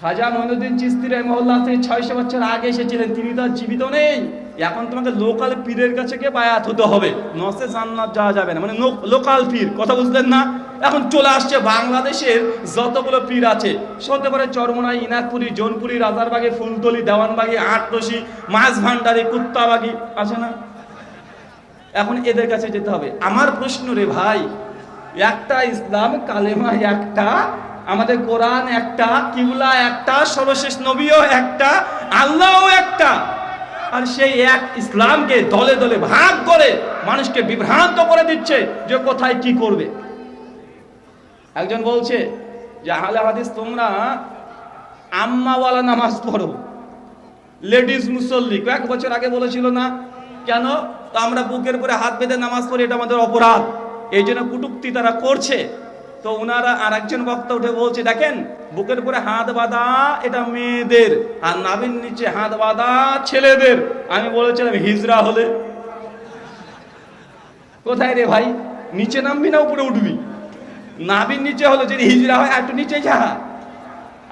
খাজা মঈনুদ্দিন চিশতি রাহিমাহুল্লাহ থেকে 600 বছর আগে এসেছিলেন, তিনি তো জীবিত নেই। এখন তোমাকে লোকাল পীরের কাছে গিয়ে বায়াত হতে হবে, নসে জান্নাত যাওয়া যাবে না, মানে লোকাল পীর, কথা বুঝলেন না? এখন চলে আসছে বাংলাদেশের যতগুলো পীর আছে, হতে পারে চরমনাই, ইনাকপুরি, জোনপুরি, রাজারবাগে, ফুলতলি, দেওয়ানবাগি, আটরশি, মাছ ভান্ডারি, কুত্তাবাগি, আছে না? এখন এদের কাছে যেতে হবে। আমার প্রশ্ন রে ভাই, একটা ইসলাম, কালেমা একটা, আমাদের কোরআন একটা, কিবলা একটা, সর্বশেষ নবীও একটা, আল্লাহও একটা, আর সেই এক ইসলামকে দলে দলে ভাগ করে মানুষকে বিভ্রান্ত করে দিচ্ছে যে কোথায় কি করবে। একজন বলছে যে আহলে হাদিস তোমরা আম্মাওয়ালা নামাজ পড়ো, লেডিস মুসল্লি, কয়েক বছর আগে বলেছিল না? কেন? তো আমরা বুকের উপরে হাত বেঁধে নামাজ পড়ি, এটা আমাদের অপরাধ, এই জন্য কটূক্তি তারা করছে। তো ওনারা আর একজন বক্তা উঠে বলছে দেখেন, বুকের উপরে হাত বাঁধা এটা মেয়েদের, আর নাভির নিচে হাত বাঁধা ছেলেদের। আমি বলেছিলাম হিজরা হলে কোথায় রে ভাই, নিচে নামবি না উপরে উঠবি? নাভির নিচে হলো, যদি হিজরা হয় একটু নিচে যা,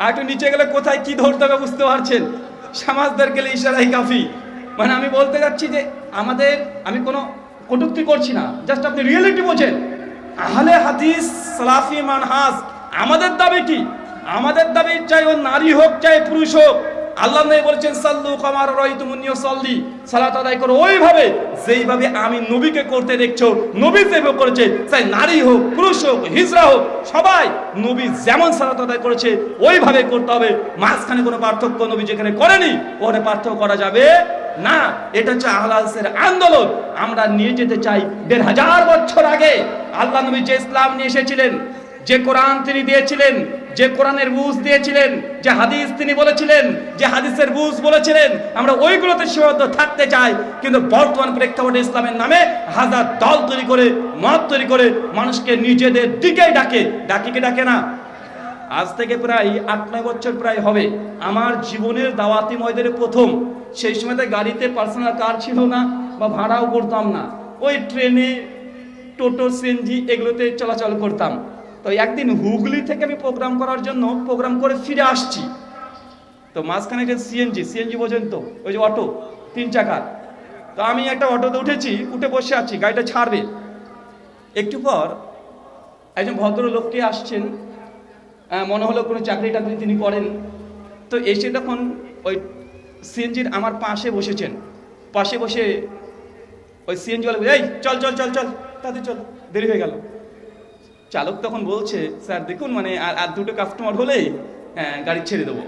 আর একটু নিচে গেলে কোথায় কি ধরতে হবে বুঝতে পারছেন? সমাজদার গেলে ইশারাই কাফি। মানে আমি বলতে যাচ্ছি যে আমাদের, আমি কোনো কটূক্তি করছি না, জাস্ট আপনি রিয়েলিটি বোঝেন। আহলে হাদিস সালাফি মানহাজ, আমাদের দাবি কি? আমাদের দাবি চাই ও নারী হোক চাই পুরুষ হোক, আল্লাহ নবী বলেছেন সাল্লু কামা রাআইতুমুনি উসাল্লি, সালাত আদায় করো ওইভাবে যেইভাবে আমি নবীকে করতে দেখছো। নবী যেভাবে করেছে, চাই নারী হোক পুরুষ হোক হিজড়া হোক, সবাই নবী যেমন সালাত আদায় করেছে ওইভাবে করতে হবে। মাঝখানে কোনো পার্থক্য নবী যেখানে করেনি ওখানে পার্থক্য করা যাবে না। এটা হচ্ছে আহলে হাদিসের আন্দোলন। আমরা নিয়ে যেতে চাই 1500 বছর আগে আল্লাহ নবী যে ইসলাম নিয়ে এসেছিলেন, যে কোরআন তিনি দিয়েছিলেন, যে কোরআনের বুঝ দিয়েছিলেন, যে হাদিস তিনি বলেছিলেন, যে হাদিসের বুঝ বলেছিলেন, আমরা ওইগুলোতে সীমাবদ্ধ থাকতে চাই। কিন্তু বর্তমান প্রেক্ষাপটে ইসলামের নামে হাজার দল তৈরি করে, মত তৈরি করে মানুষকে নিজেদের দিকে ডাকে না। আজ থেকে প্রায় 8-9 বছর প্রায় হবে আমার জীবনের দাওয়াতি ময়দানে প্রথম। সেই সময়তে গাড়িতে পার্সোনাল কার ছিল না, বা ভাড়াও করতাম না, ওই ট্রেনে, টোটো, সিএনজি এগুলোতে চলাচল করতাম। তো একদিন হুগলি থেকে আমি প্রোগ্রাম করার জন্য প্রোগ্রাম করে ফিরে আসছি। তো মাঝখানে একটা সিএনজি বোঝেন তো, ওই যে অটো 3 চাকার। তো আমি একটা অটোতে উঠেছি, উঠে বসে আছি, গাড়িটা ছাড়বে। একটু পর একজন ভদ্রলোককে আসছেন, মনে হলো কোনো চাকরি টাকরি তিনি করেন। তো এসে তখন ওই সিএনজির আমার পাশে বসেছেন, পাশে বসে ওই সিএনজি ওয়ালা এই চল চল চল চল তাতে চল, দেরি হয়ে গেল। চালক তখন বলছে, স্যার দেখুন মানে আর দুটো কাস্টমার হলেই গাড়ি ছেড়ে দেবো।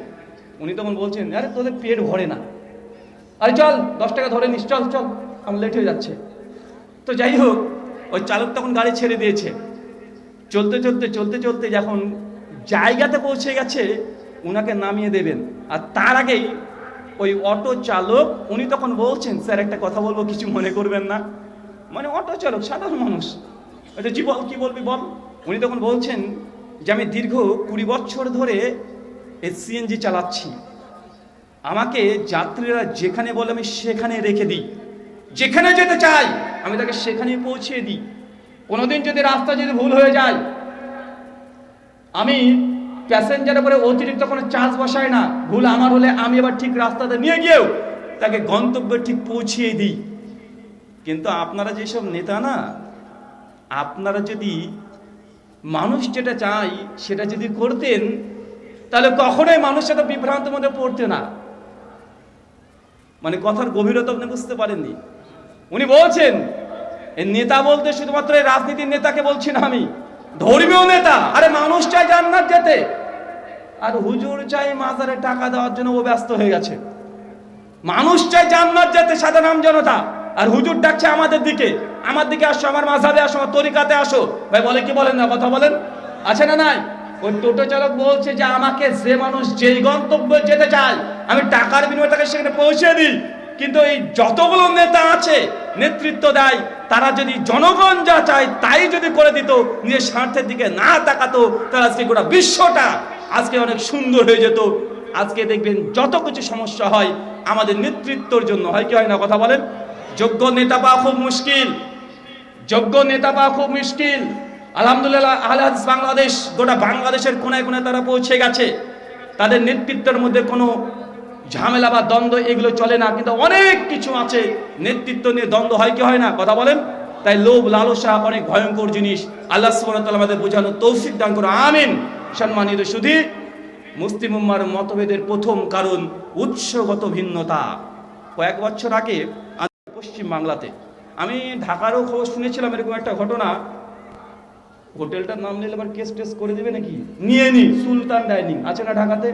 উনি তখন বলছেন, আরে তোদের পেট ভরে না, আরে চল 10 টাকা ধরে নিস, চল চল আমার লেট হয়ে যাচ্ছে। তো যাই হোক, ওই চালক তখন গাড়ি ছেড়ে দিয়েছে। চলতে চলতে চলতে চলতে যখন জায়গাতে পৌঁছে গেছে, উনাকে নামিয়ে দেবেন, আর তার আগেই ওই অটো চালক উনি তখন বলছেন, স্যার একটা কথা বলবো, কিছু মনে করবেন না। মানে অটো চালক সাধারণ মানুষ, এটা জি বল, কি বলবি বল। উনি তখন বলছেন যে আমি দীর্ঘ 20 বছর ধরে এই সিএনজি চালাচ্ছি, আমাকে যাত্রীরা যেখানে বলে আমি সেখানে রেখে দিই, যেখানে যেতে চাই আমি তাকে সেখানে পৌঁছে দিই। কোনোদিন যদি রাস্তা যদি ভুল হয়ে যায়, আমি প্যাসেঞ্জারের উপরে অতিরিক্ত কোনো চার্জ বসাই না, ভুল আমার হলে আমি এবার ঠিক রাস্তাতে নিয়ে গিয়েও তাকে গন্তব্যে ঠিক পৌঁছিয়ে দিই। কিন্তু আপনারা যেসব নেতা না, আপনারা যদি মানুষ যেটা চাই সেটা যদি করতেন, তাহলে কখনোই মানুষ সেটা বিভ্রান্তের মধ্যে পড়তে না। মানে কথার গভীরতা আপনি বুঝতে পারেননি। উনি বলছেন এই নেতা বলতে শুধুমাত্র এই রাজনীতির নেতাকে বলছি না, আমি ধর্মীয় নেতা। আরে মানুষ চাই জান্নাত যেতে, আর হুজুর চাই মাজারে টাকা দেওয়ার জন্য ও ব্যস্ত হয়ে গেছে। মানুষ চাই জান্নাত যেতে, সাধারণ জনতা, আর হুজুর ডাকছে আমাদের দিকে, আমার দিকে আসো, আমার মাযহাবে আসো, আমার তরিকাতে আসো। ভাই বলে কি বলেন না, কথা বলেন, আছে না নাই? ওই টোটো চালক বলছে যে আমাকে যে মানুষ যেই গন্তব্যে যেতে চায় আমি টাকার বিনিময়ে তাকে সেখানে পৌঁছে দিই। কিন্তু এই যতগুলো নেতা আছে নেতৃত্ব দেয়, তারা যদি জনগণ যা চায় তাই যদি করে দিত, নিজের স্বার্থের দিকে না তাকাতো, তাহলে আজকে গোটা বিশ্বটা আজকে অনেক সুন্দর হয়ে যেত। আজকে দেখবেন যত কিছু সমস্যা হয় আমাদের নেতৃত্বর জন্য হয়, কি হয় না, কথা বলেন। যোগ্য নেতা পাওয়া খুব মুশকিল, যোগ্য নেতা পাওয়া খুব মুশকিল। আলহামদুলিল্লাহ আহলে হাদিস বাংলাদেশ গোটা বাংলাদেশের কোনায় কোনায় তারা পৌঁছে গেছে। তাদের নেতৃত্বের মধ্যে কোনো ঝামেলা বা দ্বন্দ্ব এগুলো চলে না, কিন্তু অনেক কিছু আছে নেতৃত্ব নিয়ে দ্বন্দ্ব হয়, কি হয় না, কথা বলেন। তাই লোভ লালসা অনেক ভয়ঙ্কর জিনিস। আল্লাহ সুবহানাহু ওয়া তাআলা আমাদের বোঝানোর তৌফিক দান করুন, আমিন। সম্মানিত সুধী, মুসলিম উম্মার মতভেদের প্রথম কারণ উৎসগত ভিন্নতা। কয়েক বছর আগে পশ্চিম বাংলাতে, আমি ঢাকারও খবর শুনেছিলাম এরকম একটা ঘটনা। হোটেলটার নাম নিলে আবার কেস টেস করে দেবে নাকি, নিয়ে নি, সুলতান ডাইনিং আছে না ঢাকাতে,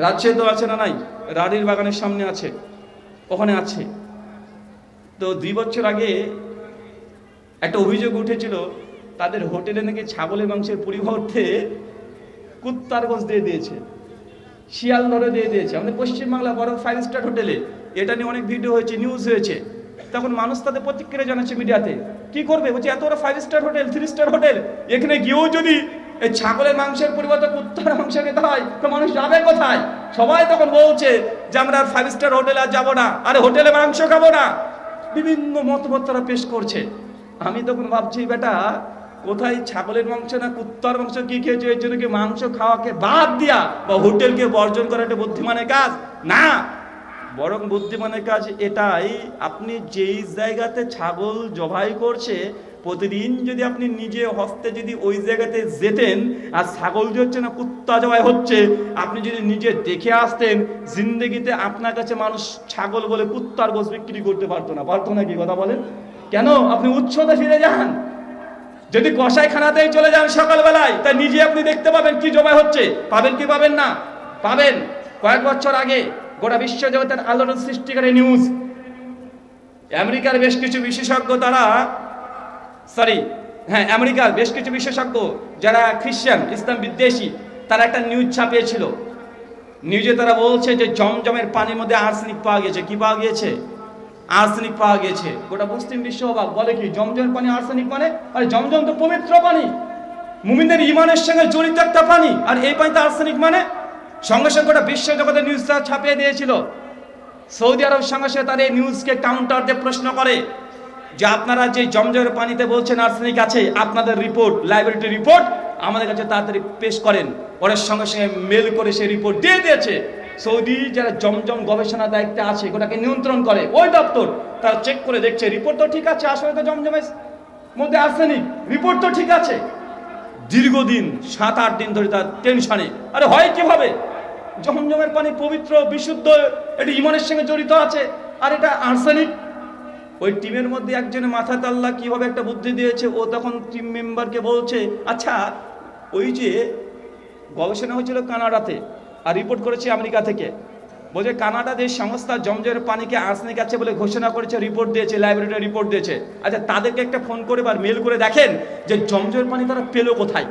রাজশাহী তো আছে না নাই, রানীর বাগানের সামনে আছে, ওখানে আছে। তো 2 বছর আগে একটা অভিযোগ উঠেছিল, তাদের হোটেলে নাকি ছাগলের মাংসের পরিবর্তে কুত্তার গোশত দিয়ে দিয়েছে, শিয়াল ধরে দিয়ে দিয়েছে। আমাদের পশ্চিমবাংলা বড় 5 স্টার হোটেলে এটা নিয়ে অনেক ভিডিও হয়েছে, নিউজ হয়েছে। তখন মানুষ তাদের প্রতিক্রিয়া জানাচ্ছে মিডিয়াতে, কি করবে, বলছে এত বড় 5 স্টার হোটেল, 3 স্টার হোটেল, এখানে গিয়েও যদি এই ছাগলের মাংসের পরিবর্তে কুত্তার মাংস খেতে হয় তো মানুষ যাবে কোথায়? সবাই তখন বলছে যে আমরা 5 স্টার হোটেলে আর যাবো না, আরে হোটেলে মাংস খাবো না। বিভিন্ন মতবাদ তারা পেশ করছে। আমি তখন ভাবছি, বেটা কোথায় ছাগলের মাংস না কুত্তার মাংস কি খেয়েছে, এর জন্য কি মাংস খাওয়াকে বাদ দিয়া বা হোটেলকে বর্জন করা একটা বুদ্ধিমানের কাজ না। বরং বুদ্ধিমানের কাজ এটাই, আপনি যেই জায়গাতে ছাগল জবাই করছে প্রতিদিন যদি আপনি নিজে হস্তে যদি ওই জায়গাতে যেতেন, আর ছাগল যে হচ্ছে না কুত্তা জবাই হচ্ছে আপনি যদি নিজে দেখে আসতেন, জিন্দেগিতে আপনার কাছে মানুষ ছাগল বলে কুত্তার গোশত বিক্রি করতে পারতো না, পারতো না, কি কথা বলেন? কেন? আপনি উৎসতে ফিরে যান, যদি কসাইখানাতেই চলে যান সকালবেলায়, তা নিজে আপনি দেখতে পাবেন কি জবাই হচ্ছে। পাবেন কি পাবেন না? পাবেন। কয়েক বছর আগে গোটা বিশ্ব জগতের আলোড়ন সৃষ্টিকারী নিউজ, আমেরিকার বেশ কিছু বিশেষজ্ঞ আমেরিকার বেশ কিছু বিশেষজ্ঞ যারা খ্রিস্টান, ইসলাম বিদ্বেষী, তারা একটা নিউজ ছাপিয়েছিল। নিউজে তারা বলছে যে জমজমের পানির মধ্যে আর্সেনিক পাওয়া গিয়েছে। কি পাওয়া গিয়েছে? আর্সেনিক পাওয়া গিয়েছে। গোটা মুসলিম বিশ্ব অবাক, বলে কি জমজমের পানি আর্সেনিক মানে? আরে জমজম তো পবিত্র পানি, মুমিনদের ঈমানের সঙ্গে জড়িত একটা পানি, আর এই পানিতে আর্সেনিক মানে? সঙ্গে সঙ্গে গোটা বিশ্ব জগতে নিউজটা ছাপিয়ে দিয়েছিল। সৌদি আরব সঙ্গে সঙ্গে তার এই নিউজকে কাউন্টার দিয়ে প্রশ্ন করে যে আপনারা যে জমজমের পানিতে বলছেন আর্সেনিক আছে, আপনাদের রিপোর্ট, ল্যাবরেটরি রিপোর্ট আমাদের কাছে তাড়াতাড়ি পেশ করেন। ওরা সঙ্গে সঙ্গে মেল করে সেই রিপোর্ট দিয়ে দিয়েছে। সৌদি যারা জমজম গবেষণা দায়িত্বে আছে, ওটাকে নিয়ন্ত্রণ করে ওই দপ্তর, তারা চেক করে দেখছে রিপোর্ট তো ঠিক আছে, আসলে তো জমজমের মধ্যে আর্সেনিক, রিপোর্ট তো ঠিক আছে। দীর্ঘদিন 7-8 দিন ধরে তার টেনশনে। আরে হয় কিভাবে? জমজমের পানি পবিত্র বিশুদ্ধ, এটি ইমানের সঙ্গে জড়িত আছে, আর এটা আর্সেনিক। ওই টিমের মধ্যে একজনের মাথা আল্লাহ কিভাবে একটা বুদ্ধি দিয়েছে, ও তখন টিম মেম্বারকে বলছে, আচ্ছা ওই যে গবেষণা হয়েছিল কানাডাতে আর রিপোর্ট করেছে আমেরিকা থেকে, বলছে কানাডা দেশ সংস্থা জমজমের পানিকে আর্সেনিক আছে বলে ঘোষণা করেছে, রিপোর্ট দিয়েছে, ল্যাবরেটরি রিপোর্ট দিয়েছে। আচ্ছা তাদেরকে একটা ফোন করে বা মেল করে দেখেন যে জমজমের পানি তারা পেলো কোথায়,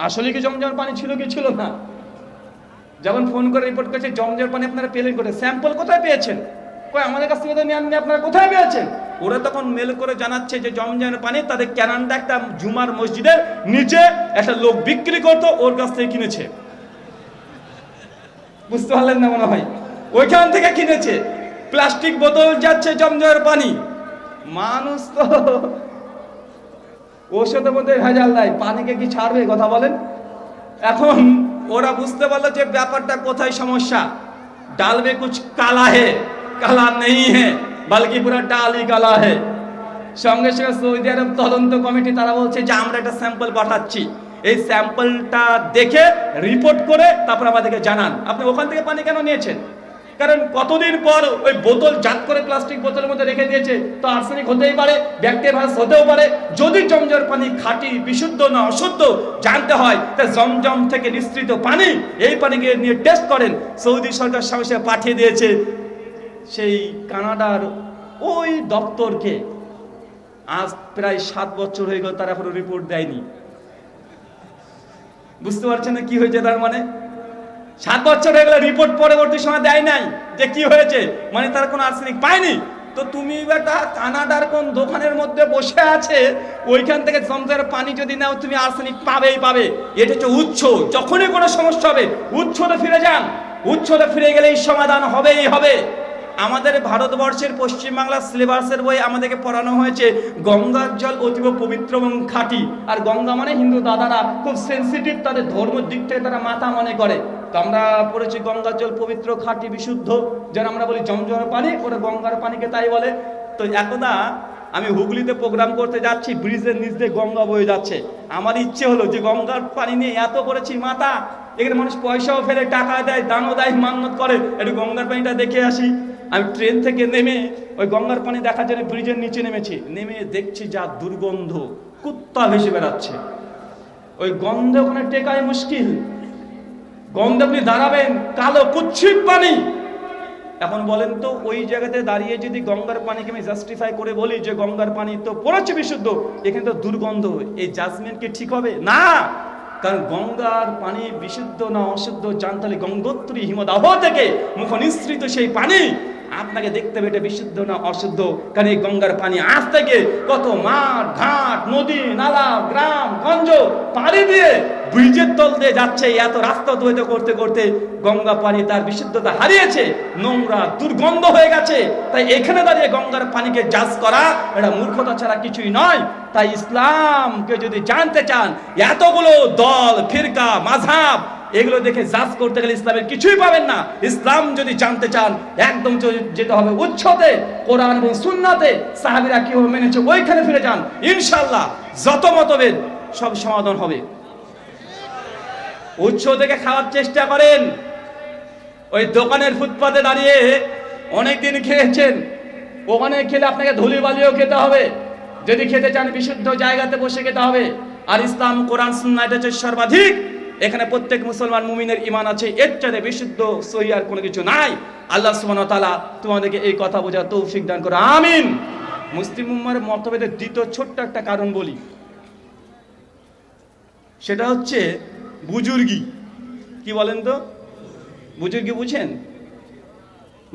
আসলে কি জমজমের পানি ছিল কি ছিল না। যখন ফোন করে রিপোর্ট করেছে জমজমের পানি আপনারা পেলেন কোথায়, স্যাম্পল কোথায় পেয়েছেন, কই আমাদের কাছ থেকে তো নেননি, আপনারা কোথায় পেয়েছেন। ওরা তখন মেল করে জানাচ্ছে যে জমজমের পানি তাদের ক্যানাডা একটা জুমার মসজিদের নিচে একটা লোক বিক্রি করতো, ওর কাছ থেকে কিনেছে। বুঝতে পারলেন না মনে হয়, ওইখান থেকে কিনেছে। প্লাস্টিক বোতল যাচ্ছে জমজমের পানি। মানুষ তো ওষুধের মধ্যে ভেজাল নাই, পানিকে কি ছাড়বে, কথা বলেন। এখন ওরা বুঝতে পারলো যে ব্যাপারটা কোথায় সমস্যা। ডাল মে কুছ কালা হে, কালা নেই হে, বলকি পুরা ডালই কালা হে। সঙ্গে সঙ্গে সৌদি আরব তদন্ত কমিটি তারা বলছে যে আমরা একটা স্যাম্পল পাঠাচ্ছি, এই স্যাম্পলটা দেখে রিপোর্ট করে তারপর আমাদেরকে জানান আপনি ওখান থেকে পানি কেন নিয়েছেন। কারণ কতদিন পর ওই বোতল জাত করে প্লাস্টিক বোতলের মধ্যে রেখে দিয়েছে, তো আর্সেনিক হতেই পারে, ব্যাকটেরিয়া ভাইরাস হতেও পারে। যদি জমজমের পানি খাঁটি বিশুদ্ধ না অশুদ্ধ জানতে হয়, তা জমজম থেকে নিঃসৃত পানি, এই পানিকে নিয়ে টেস্ট করেন। সৌদি সরকার সঙ্গে পাঠিয়ে দিয়েছে সেই কানাডার ওই দপ্তরকে। আজ প্রায় 7 বছর হয়ে গেল, তারা এখনো রিপোর্ট দেয়নি। বুঝতে পারছেন না কি হয়েছে, তার মানে 7 বছর হয়ে গেল রিপোর্ট পরবর্তী সময় দেয় নাই যে কি হয়েছে, মানে তারা কোনো আর্সেনিক পায়নি। তো তুমি বেটা কানাডার কোন দোকানের মধ্যে বসে আছে, ওইখান থেকে জমজমের পানি যদি নাও তুমি আর্সেনিক পাবেই পাবে। এটা হচ্ছে উৎস। যখনই কোনো সমস্যা হবে উৎসতে ফিরে যান, উৎসতে ফিরে গেলেই সমাধান হবেই হবে। আমাদের ভারতবর্ষের পশ্চিমবাংলার সিলেবাসের বই আমাদেরকে পড়ানো হয়েছে গঙ্গার জল অতীব পবিত্র এবং খাঁটি। আর গঙ্গা মানে হিন্দু দাদারা খুব সেন্সিটিভ, তাদের ধর্মের দিক থেকে তারা মাথা মনে করে। তো আমরা পড়েছি গঙ্গার জল পবিত্র খাঁটি বিশুদ্ধ, যেন আমরা বলি জমজমের পানি, ওরা গঙ্গার পানিকে তাই বলে। তো একদা আমি হুগলিতে প্রোগ্রাম করতে যাচ্ছি, ব্রিজের নিচ দিয়ে গঙ্গা বয়ে যাচ্ছে। আমার ইচ্ছে হলো যে গঙ্গার পানি নিয়ে এত করেছি মাথা, এখানে মানুষ পয়সাও ফেলে, টাকা দেয়, দানও দেয়, মান্যত করে, একটু গঙ্গার পানিটা দেখে আসি। আমি ট্রেন থেকে নেমে ওই গঙ্গার পানি দেখার জন্য ব্রিজের নিচে নেমেছি। নেমে দেখছি যা দুর্গন্ধ, কুত্তা ভেসে বেড়াচ্ছে। ওই গন্ধে ওখানে টেকাই মুশকিল। গন্ধে আপনি দাঁড়াবেন, কালো কুচ্ছিত পানি। এখন বলেন তো ওই জায়গাতে দাঁড়িয়ে যদি গঙ্গার পানিকে আমি জাস্টিফাই করে বলি যে গঙ্গার পানি তো পড়েছে বিশুদ্ধ, এখানে তো দুর্গন্ধ, এই জাজমেন্ট কি ঠিক হবে? না। কারণ গঙ্গার পানি বিশুদ্ধ না অশুদ্ধ জানতে হলে গঙ্গোত্রী হিমদাহ থেকে মুখ নিঃসৃত সেই পানি আপনাকে দেখতে হবে এটা বিশুদ্ধ না অশুদ্ধ। কারণ এই গঙ্গার পানি আজ থেকে কত মাঠ ঘাট নদী নালা গ্রাম গঞ্জ পাড়ি দিয়ে ব্রিজের তল দিয়ে যাচ্ছে, এত রাস্তা অতিবাহিত করতে করতে গঙ্গা পানি তার বিশুদ্ধতা হারিয়েছে, নোংরা দুর্গন্ধ হয়ে গেছে। তাই এখানে দাঁড়িয়ে গঙ্গার পানিকে জাজ করা এটা মূর্খতা ছাড়া কিছুই নয়। তাই ইসলামকে যদি জানতে চান, এতগুলো দল ফিরকা মাযহাব এগুলো দেখে জাজ করতে গেলে ইসলামের কিছুই পাবেন না। ইসলাম যদি জানতে চান একদম যেতে হবে উৎসতে, কোরআন এবং সুন্নাতে সাহাবীরা কিভাবে মেনেছে ওইখানে ফিরে যান, ইনশাআল্লাহ যত মতভেদ সব সমাধান হবে। উৎস থেকে খাওয়ার চেষ্টা করেন। ওই দোকানের ফুটপাতে দাঁড়িয়ে অনেকদিন খেয়েছেন, ওখানে খেলে আপনাকে ধুলি বালিও খেতে হবে। যদি খেতে চান বিশুদ্ধ জায়গাতে বসে খেতে হবে। আর ইসলাম কোরআন সুন্নাহ এটা হচ্ছে সর্বাধিক। এখানে প্রত্যেক মুসলমান মুমিনের ঈমান আছে, এর চাইতে বিশুদ্ধ সহি আর কোনো কিছু নাই। আল্লাহ সুবহানাহু ওয়া তাআলা তোমাদেরকে এই কথা বোঝার তৌফিক দান করো, আমিন। মুসলিম উম্মাহর মতভেদের দ্বিতীয় ছোট্ট একটা কারণ বলি, সেটা হচ্ছে বুজুর্গি। কি বলেন তো বুজুর্গি বুঝেন?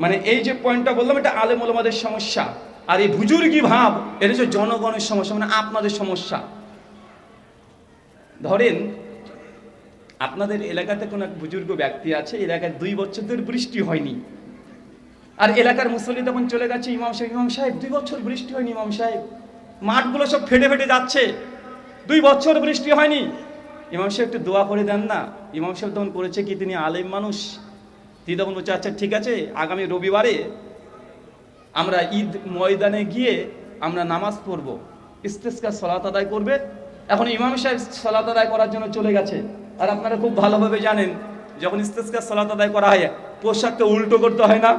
মানে এই যে পয়েন্টটা বললাম এটা আলেম ওলামাদের সমস্যা, আর এই বুজুর্গি ভাব এটা হচ্ছে জনগণের সমস্যা, মানে আপনাদের সমস্যা। ধরেন আপনাদের এলাকাতে কোনো এক বুজুর্গ ব্যক্তি আছে, এলাকায় 2 বছর ধরে বৃষ্টি হয়নি, আর এলাকার মুসল্লি তখন চলে গেছে, ইমাম সাহেব 2 বছর বৃষ্টি হয়নি, ইমাম সাহেব মাঠগুলো সব ফেটে ফেটে যাচ্ছে, 2 বছর বৃষ্টি হয়নি, ইমাম সাহেব একটু দোয়া করে দেন না। ইমাম সাহেব তখন করেছে কি, তিনি আলেম মানুষ, তিনি তখন বলছে আচ্ছা ঠিক আছে, আগামী রবিবারে আমরা ঈদ ময়দানে গিয়ে আমরা নামাজ পড়বো, ইস্তেসকার সালাত আদায় করবে, এখন ইমাম সাহেব সালাত আদায় করার জন্য চলে গেছে, আর আপনারা খুব ভালোভাবে জানেন যখন ইস্তেসকার সালাত আদায় করা হয় পোশাককে উল্টো করতে হয় না,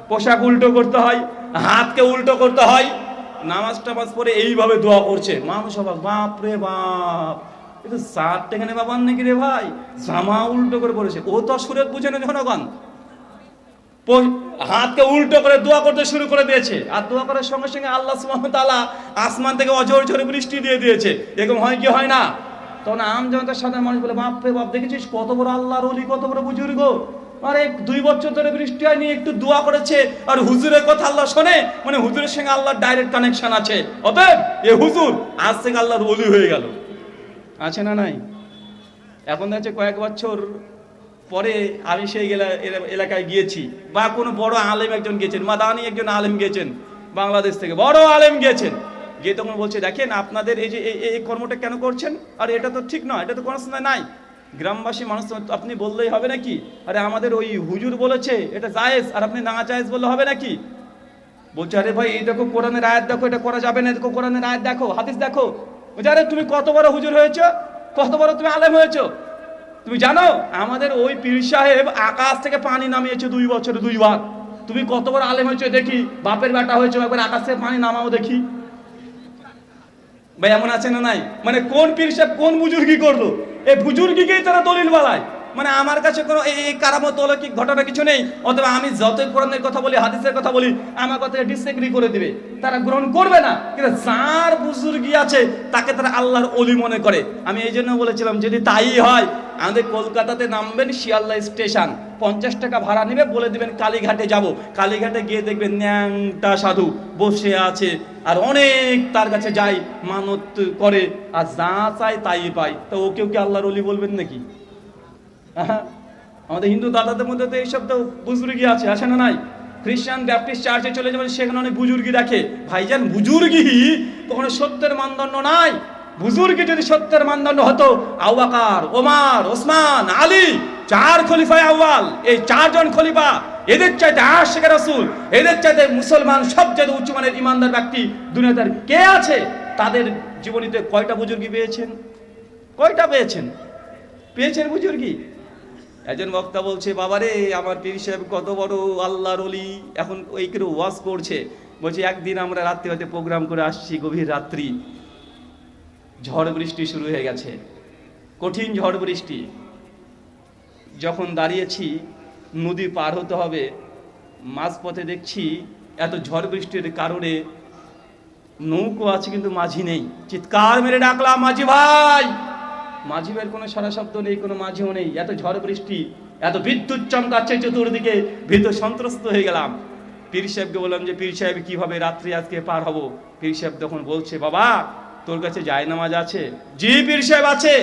পোশাক উল্টো করতে হয়, হাতকে উল্টো করতে হয়। নামাজ টামাজ পরে এইভাবে দোয়া করছে, মানুষ অবাক, বাপ রে বাপ, কিন্তু সাত টেখানে বাবার নাকি রে ভাই, জামা উল্টো করে পড়েছে। ও তো সুরেত বুঝে না জনগণ, হাতকে উল্টো করে দোয়া করতে শুরু করে দিয়েছে। আর দোয়া করার সঙ্গে সঙ্গে আল্লাহ সুবহানাহু ওয়া তাআলা আসমান থেকে অঝোর ঝরে বৃষ্টি দিয়ে দিয়েছে। এরকম হয় কি হয় না? তখন আম জনতার সাধারণ মানুষ বলে, বাপ রে বাপ, দেখেছিস কত বড় আল্লাহর ওলি, কত বড় বুজুর্গ, আরে 2 বছর ধরে বৃষ্টি হয়নি, একটু দোয়া করেছে, আর হুজুরের কথা আল্লাহ শোনে, মানে হুজুরের সঙ্গে আল্লাহর ডাইরেক্ট কানেকশন আছে। অতএব এ হুজুর আজ থেকে আল্লাহর ওলি হয়ে গেল। আছে না নাই? এখন দেখছে কয়েক বছর পরে আমি সেই এলাকায় গিয়েছি, বা কোনো বড় আলেম একজন গিয়েছেন, মাদানি একজন আলেম গিয়েছেন বাংলাদেশ থেকে, বড় আলেম গিয়েছেন, গিয়ে তখন বলছে, দেখেন আপনাদের এই যে এই কর্মটা কেন করছেন, আর এটা তো ঠিক নয়, এটা তো কোনো সময় নাই। গ্রামবাসী মানুষ আপনি বললেই হবে নাকি? আরে আমাদের ওই হুজুর বলেছে এটা জায়েজ, আর আপনি না জায়েজ বললে হবে নাকি? বলছে, আরে ভাই এই দেখো কোরআনের আয়াত দেখো, এটা করা যাবে না, দেখো কোরআনের আয়াত দেখো, হাদিস দেখো। বলছে, আরে তুমি কত বড় হুজুর হয়েছো, কত বড় তুমি আলেম হয়েছো, তুমি জানো আমাদের ওই পীর সাহেব আকাশ থেকে পানি নামিয়েছে 2 বছরে 2 বার। তুমি কত বড় আলেম হয়েছো দেখি, বাপের বেটা হয়েছো, একবার আকাশ থেকে পানি নামাও দেখি। ভাই এমন আছে না নাই? মানে কোন পীর সাহেব কোন বুজুর্গি করলো, এই বুজুর্গিকেই তারা দলিল বানায়। মানে আমার কাছে কোনো এই কারামত অলৌকিক ঘটনা কিছু নেই, অথবা আমি যতই কোরআনের কথা বলি, হাদিসের কথা বলি, আমার কথা ডিসএগ্রি করে দিবে, তারা গ্রহণ করবে না। কিন্তু যার বুজুর্গি আছে তাকে তারা আল্লাহর ওলি মনে করে। আমি এই জন্য বলেছিলাম, যদি তাই হয় আমাদের কলকাতাতে নামবেন শিয়ালদা স্টেশন, 50 টাকা ভাড়া নেবে, বলে দিবেন কালীঘাটে যাব। কালীঘাটে গিয়ে দেখবেন ন্যাংটা সাধু বসে আছে, আর অনেক তার কাছে যাই, মানত করে, আর যা চায় তাই পায়। তো ওকেও কি আল্লাহর ওলি বলবেন নাকি? আমাদের হিন্দু দাদাদের মধ্যে তো এইসব তো বুজুর্গি আছে, আছে না নাই? খ্রিস্টান ব্যাপটিস্ট চার্চে চলে যাবেন, সেখানে অনেক বুজুর্গি দেখে। ভাইজান বুজুর্গি কখনো সত্যের মানদণ্ড নাই। বুজুর্গি যদি সত্যের মানদণ্ড হতো, আবু বকর, ওমর, ওসমান, আলী, 4 খলিফায়ে আউয়াল, এই 4 জন খলিফা, এদের চাইতে আশিকে রাসূল, এদের চাইতে মুসলমান সবচেয়ে উচ্চ মানের ইমানদার ব্যক্তি দুনিয়াতে কে আছে? তাদের জীবনীতে কয়টা বুজুর্গি পেয়েছেন? কয়টা পেয়েছেন? পেয়েছেন বুজুর্গি? একজন বক্তা বলছে, বাবারে আমার পীর সাহেব কত বড় আল্লাহর ওলি, এখন ওই করে ওয়াজ করছে। বলছে, একদিন আমরা রাত্রি হতে প্রোগ্রাম করে আসছি, গভীর রাত্রি, ঝড় বৃষ্টি শুরু হয়ে গেছে, কঠিন ঝড় বৃষ্টি। যখন দাঁড়িয়েছি, নদী পার হতে হবে, মাঝপথে দেখছি এত ঝড় বৃষ্টির কারণে নৌকো আছে কিন্তু মাঝি নেই। চিৎকার মেরে ডাকলাম, মাঝি ভাই। মাঝি ভাইয়ের কোনো সারা শব্দ নেই, কোনো মাঝিও নেই। এত ঝড় বৃষ্টি, এত বিদ্যুৎ চমকাচ্ছে চতুর্দিকে, ভীত সন্ত্রস্ত হয়ে গেলাম। পীর সাহেবকে বললাম যে, পীর সাহেব কিভাবে রাত্রি আজকে পার হব? পীর সাহেব তখন বলছে, বাবা তোর কাছে জায়নামাজ আছে? জি পীর সাহেব আছে।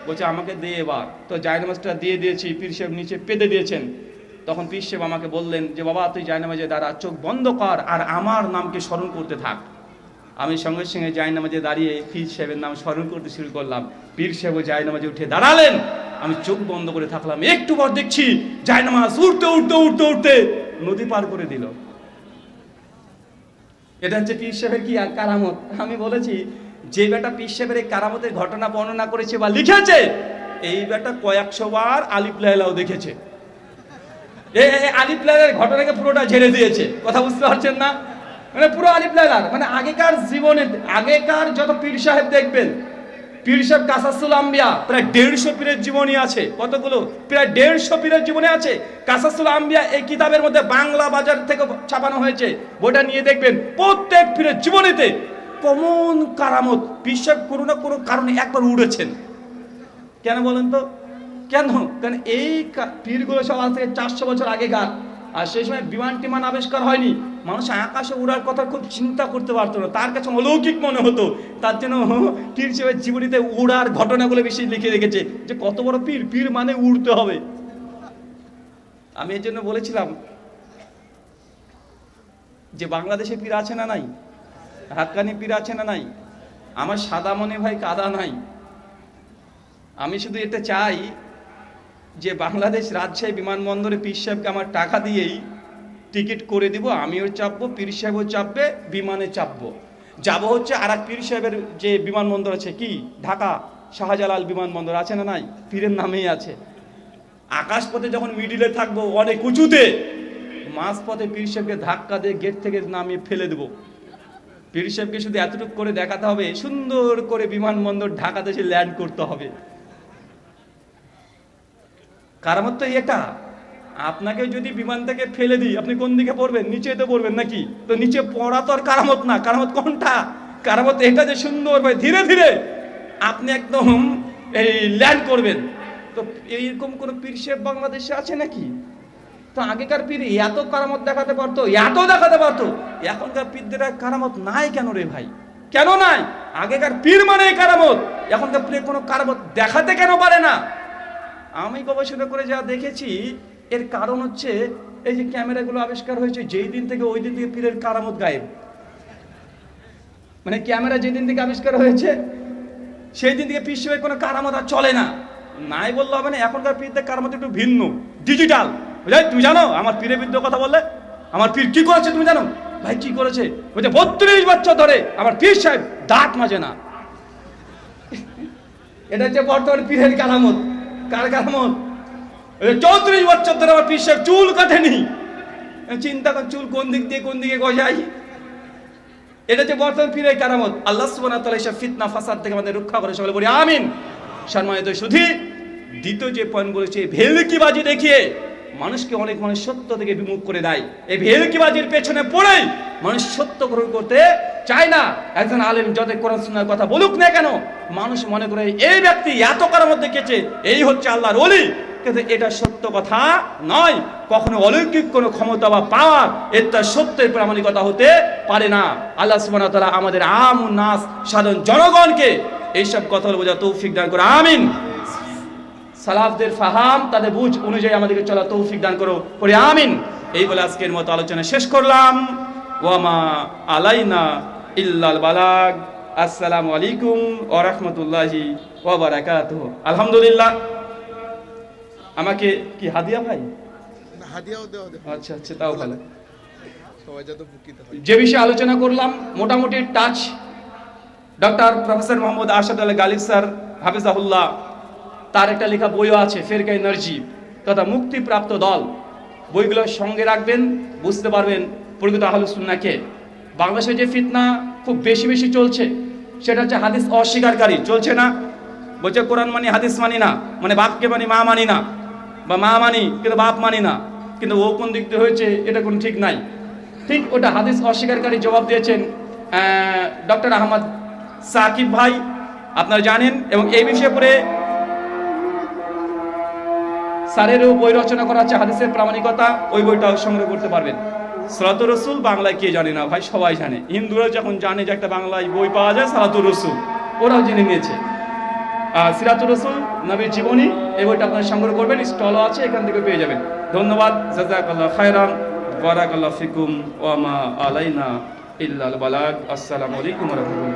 বলছে, আমাকে দে এবার। তো জায়নামাজটা দিয়ে দিয়েছি, পীর সাহেব নিচে পেতে দিয়েছেন। তখন পীর সাহেব আমাকে বললেন যে, বাবা তুই জায়নামাজে দাঁড়া, চোখ বন্ধ কর, আর আমার নামকে স্মরণ করতে থাক। আমি সঙ্গে সঙ্গে জায়নামাজে দাঁড়িয়ে পীর সাহেবের নাম স্মরণ করতে শুরু করলাম। পীর সাহেব জায়নামাজে উঠে দাঁড়ালেন, আমি চোখ বন্ধ করে থাকলাম। একটু পর দেখছি জায়নামাজ উঠতে উঠতে উঠতে উঠতে নদী পার করে দিল। এটা হচ্ছে পীর সাহেবের কি আর কারামত। আমি বলেছি, যে বেটা পীর সাহেবের এই কারামতের ঘটনা বর্ণনা করেছে বা লিখেছে, এই বেটা কয়েকশো বার আলিফ লায়লাও দেখেছে। এই আলিফ লায়লার ঘটনাকে পুরোটা ঝেড়ে দিয়েছে। কথা বুঝতে পারছেন না? মানে পুরো আলিফ লায়লার, মানে আগেকার জীবনে, আগেকার যত পীর সাহেব দেখবেন, পীর সাহেব কাসাসুল আম্বিয়া প্রায় 150 পীরের জীবনী আছে। কতগুলো? প্রায় 150 পীরের জীবনী আছে। কাসাসুল আম্বিয়া এই কিতাবের মধ্যে বাংলা বাজার থেকে ছাপানো হয়েছে, বইটা নিয়ে দেখবেন। প্রত্যেক পীরের জীবনীতে কমন কারামত, পীর সাহেব কোনো না কোনো কারণে একবার উড়েছেন। কেন বলেন তো? কেন? কারণ এই পীরগুলো সব আজ থেকে 400 বছর আগেকার, আর সেই সময় বিমান টিমান আবিষ্কার হয়নি। মানুষ আকাশে উড়ার কথা খুব চিন্তা করতে পারতো না, তার কাছে অলৌকিক মনে হতো। তার জন্য পীর সাহেবের জীবনীতে উড়ার ঘটনাগুলো বেশি লিখে রেখেছে, যে কত বড় পীর, পীর মানে উড়তে হবে। আমি এর জন্য বলেছিলাম যে বাংলাদেশে পীর আছে না নাই? হাক্কানি পীর আছে না নাই? আমার সাদা মনে ভাই কাদা নাই। আমি শুধু এটা চাই যে বাংলাদেশ রাজশাহী বিমানবন্দরে পীর সাহেবকে আমার টাকা দিয়েই টিকিট করে দিব, আমিও চাপবো, পীর সাহেবও চাপবে, বিমানে চাপবো। যাব হচ্ছে আর এক পীর সাহেবের যে বিমানবন্দর আছে, কি ঢাকা শাহজালাল বিমানবন্দর আছে না নাই, পীরের নামেই আছে। আকাশপথে যখন মিডিলে থাকবো অনেক উঁচুতে, মাঝপথে পীর সাহেবকে ধাক্কা দিয়ে গেট থেকে নামিয়ে ফেলে দেবো। পীর সাহেবকে শুধু এতটুকু করে দেখাতে হবে, সুন্দর করে বিমানবন্দর ঢাকাতে এসে ল্যান্ড করতে হবে। কারামত তো এটা। আপনাকে যদি বিমান থেকে ফেলে দিই, আপনি কোন দিকে পড়বেন? নিচে তো পড়বেন নাকি? তো নিচে পড়া তো আর কারামত না। কারামত কোনটা? কারামত এটা যে সুন্দর ভাই ধীরে ধীরে আপনি একদম এই ল্যান্ড করবেন। তো এইরকম কোন পীর সাহেব বাংলাদেশে আছে নাকি? তো আগেকার পীর এত কারামত দেখাতে পারতো, এত দেখাতে পারতো। এখনকার পীরদের কারামত নাই কেন রে ভাই? কেন নাই? আগেকার পীর মানে কারামত, এখনকার পীর কোনো কারামত দেখাতে কেন পারে না? আমি গবেষণা করে যা দেখেছি, এর কারণ হচ্ছে এই যে ক্যামেরাগুলো আবিষ্কার হয়েছে যেই দিন থেকে, ওই দিন থেকে পীরের কারামত গায়েব। মানে ক্যামেরা যেদিন থেকে আবিষ্কার হয়েছে সেই দিন থেকে পীর সাহেবের কোনো কারামত আর চলে না। নাই বললে হবে না, এখনকার পীরদের কারামত একটু ভিন্ন, ডিজিটাল। বুঝলি? তুমি জানো আমার পীরের বিরুদ্ধে কথা বললে আমার পীর কি করেছে তুমি জানো? ভাই কি করেছে? বলছে 32 বছর ধরে আমার পীর সাহেব দাঁত মাজে না। এটা হচ্ছে বর্তমান পীরের কারামত। কার কারামত? 34 বছর ধরে আমার পীর সাহেব চুল কাটেনি। চিন্তা কর, চুল কোন দিক দিয়ে কোন দিকে গজাই। এটা হচ্ছে বর্তমান পীরের কারামত। আল্লাহ সুবহানাহু ওয়া তাআলা এসব ফিতনা ফাসাদ থেকে আমাদের রক্ষা করে, সকলে বলি আমিন। সম্মানিত সুধী, দ্বিতীয় যে পয়েন্ট বলেছে, ভেলকিবাজি দেখিয়ে মানুষকে অনেক মানুষ সত্য থেকে বিমুখ করে দেয়। এই ভেলকিবাজির পেছনে পড়েই মানুষ সত্য গ্রহণ করতে চায় না। একজন আলেম যত কোরআন সুন্নাহর কথা বলুক না কেন, মানুষ মনে করে এই ব্যক্তি এত কারামত দেখিয়েছে, এই হচ্ছে আল্লাহর ওলি। কিন্তু এটা সত্য কথা নয়। কখনো অলৌকিক কোনো ক্ষমতা বা পাওয়ার এটা সত্যের প্রামাণিকতা হতে পারে না। আল্লাহ সুবহানাহু ওয়া তাআলা আমাদের আমুন নাস, সাধারণ জনগণকে এইসব কথা বোঝা তৌফিক দান করো, আমিন। সালাফদের ফাহাম, তাদের বুঝ অনুযায়ী আমাদেরকে চলা তৌফিক দান করো, পড়ি আমিন। এই বলে আজকের মতো আলোচনা শেষ করলাম। ওয়ামা আলাইনা ইল্লাল বালাগ। আসসালামু আলাইকুম ওয়া রাহমাতুল্লাহি ওয়া বারাকাতুহু। আলহামদুলিল্লাহ। আমাকে কি হাদিয়া ভাই? না, হাদিয়াও দেওয়া। আচ্ছা আচ্ছা, তাও ভালো। সবাই যাতে উপকৃত হয়। যে বিষয়ে আলোচনা করলাম মোটামুটি touch doctor professor Mohammad Arshad Ali Ghalib sir হাফিজাহুল্লাহ, তার একটা লেখা বইও আছে, ফেরকা এনার্জি তথা মুক্তিপ্রাপ্ত দল। বইগুলো সঙ্গে রাখবেন, বুঝতে পারবেন প্রকৃত আহলুস সুন্নাহকে। বাংলাদেশে যে ফিতনা খুব বেশি বেশি চলছে, সেটা হচ্ছে হাদিস অস্বীকারী চলছে না। বলছে কোরআন মানি হাদিস মানি না, মানে বাপকে মানি মা মানি না, বা মা মানি কিন্তু বাপ মানি না। কিন্তু ও কোন দিক দিয়ে হয়েছে এটা কোনো ঠিক নাই। ঠিক ওটা হাদিস অস্বীকারী জবাব দিয়েছেন ডক্টর আহমদ সাকিব ভাই, আপনারা জানেন। এবং এই বিষয়ে পরে স্যারেরও বই রচনা করা আছে হাদিসের প্রামাণিকতা, ওই বইটাও সংগ্রহ করতে পারবেন। সালাতুর রসুল বাংলায় কে জানে না ভাই? সবাই জানে। হিন্দুরা যখন জানে যে একটা বাংলায় বই পাওয়া যায় সালাতুর রসুল, ওরাও জেনে নিয়েছে। সিরাতুর রসুল নবীর জীবনী, এই বইটা আপনারা সংগ্রহ করবেন, স্টলও আছে, এখান থেকে পেয়ে যাবেন। ধন্যবাদ। জাযাকাল্লাহু খায়রান, বারাকাল্লাহু ফিকুম, ওয়া মা আলাইনা ইল্লাল বালাগ। আসসালামু আলাইকুম ওয়া রাহমাতুল্লাহ।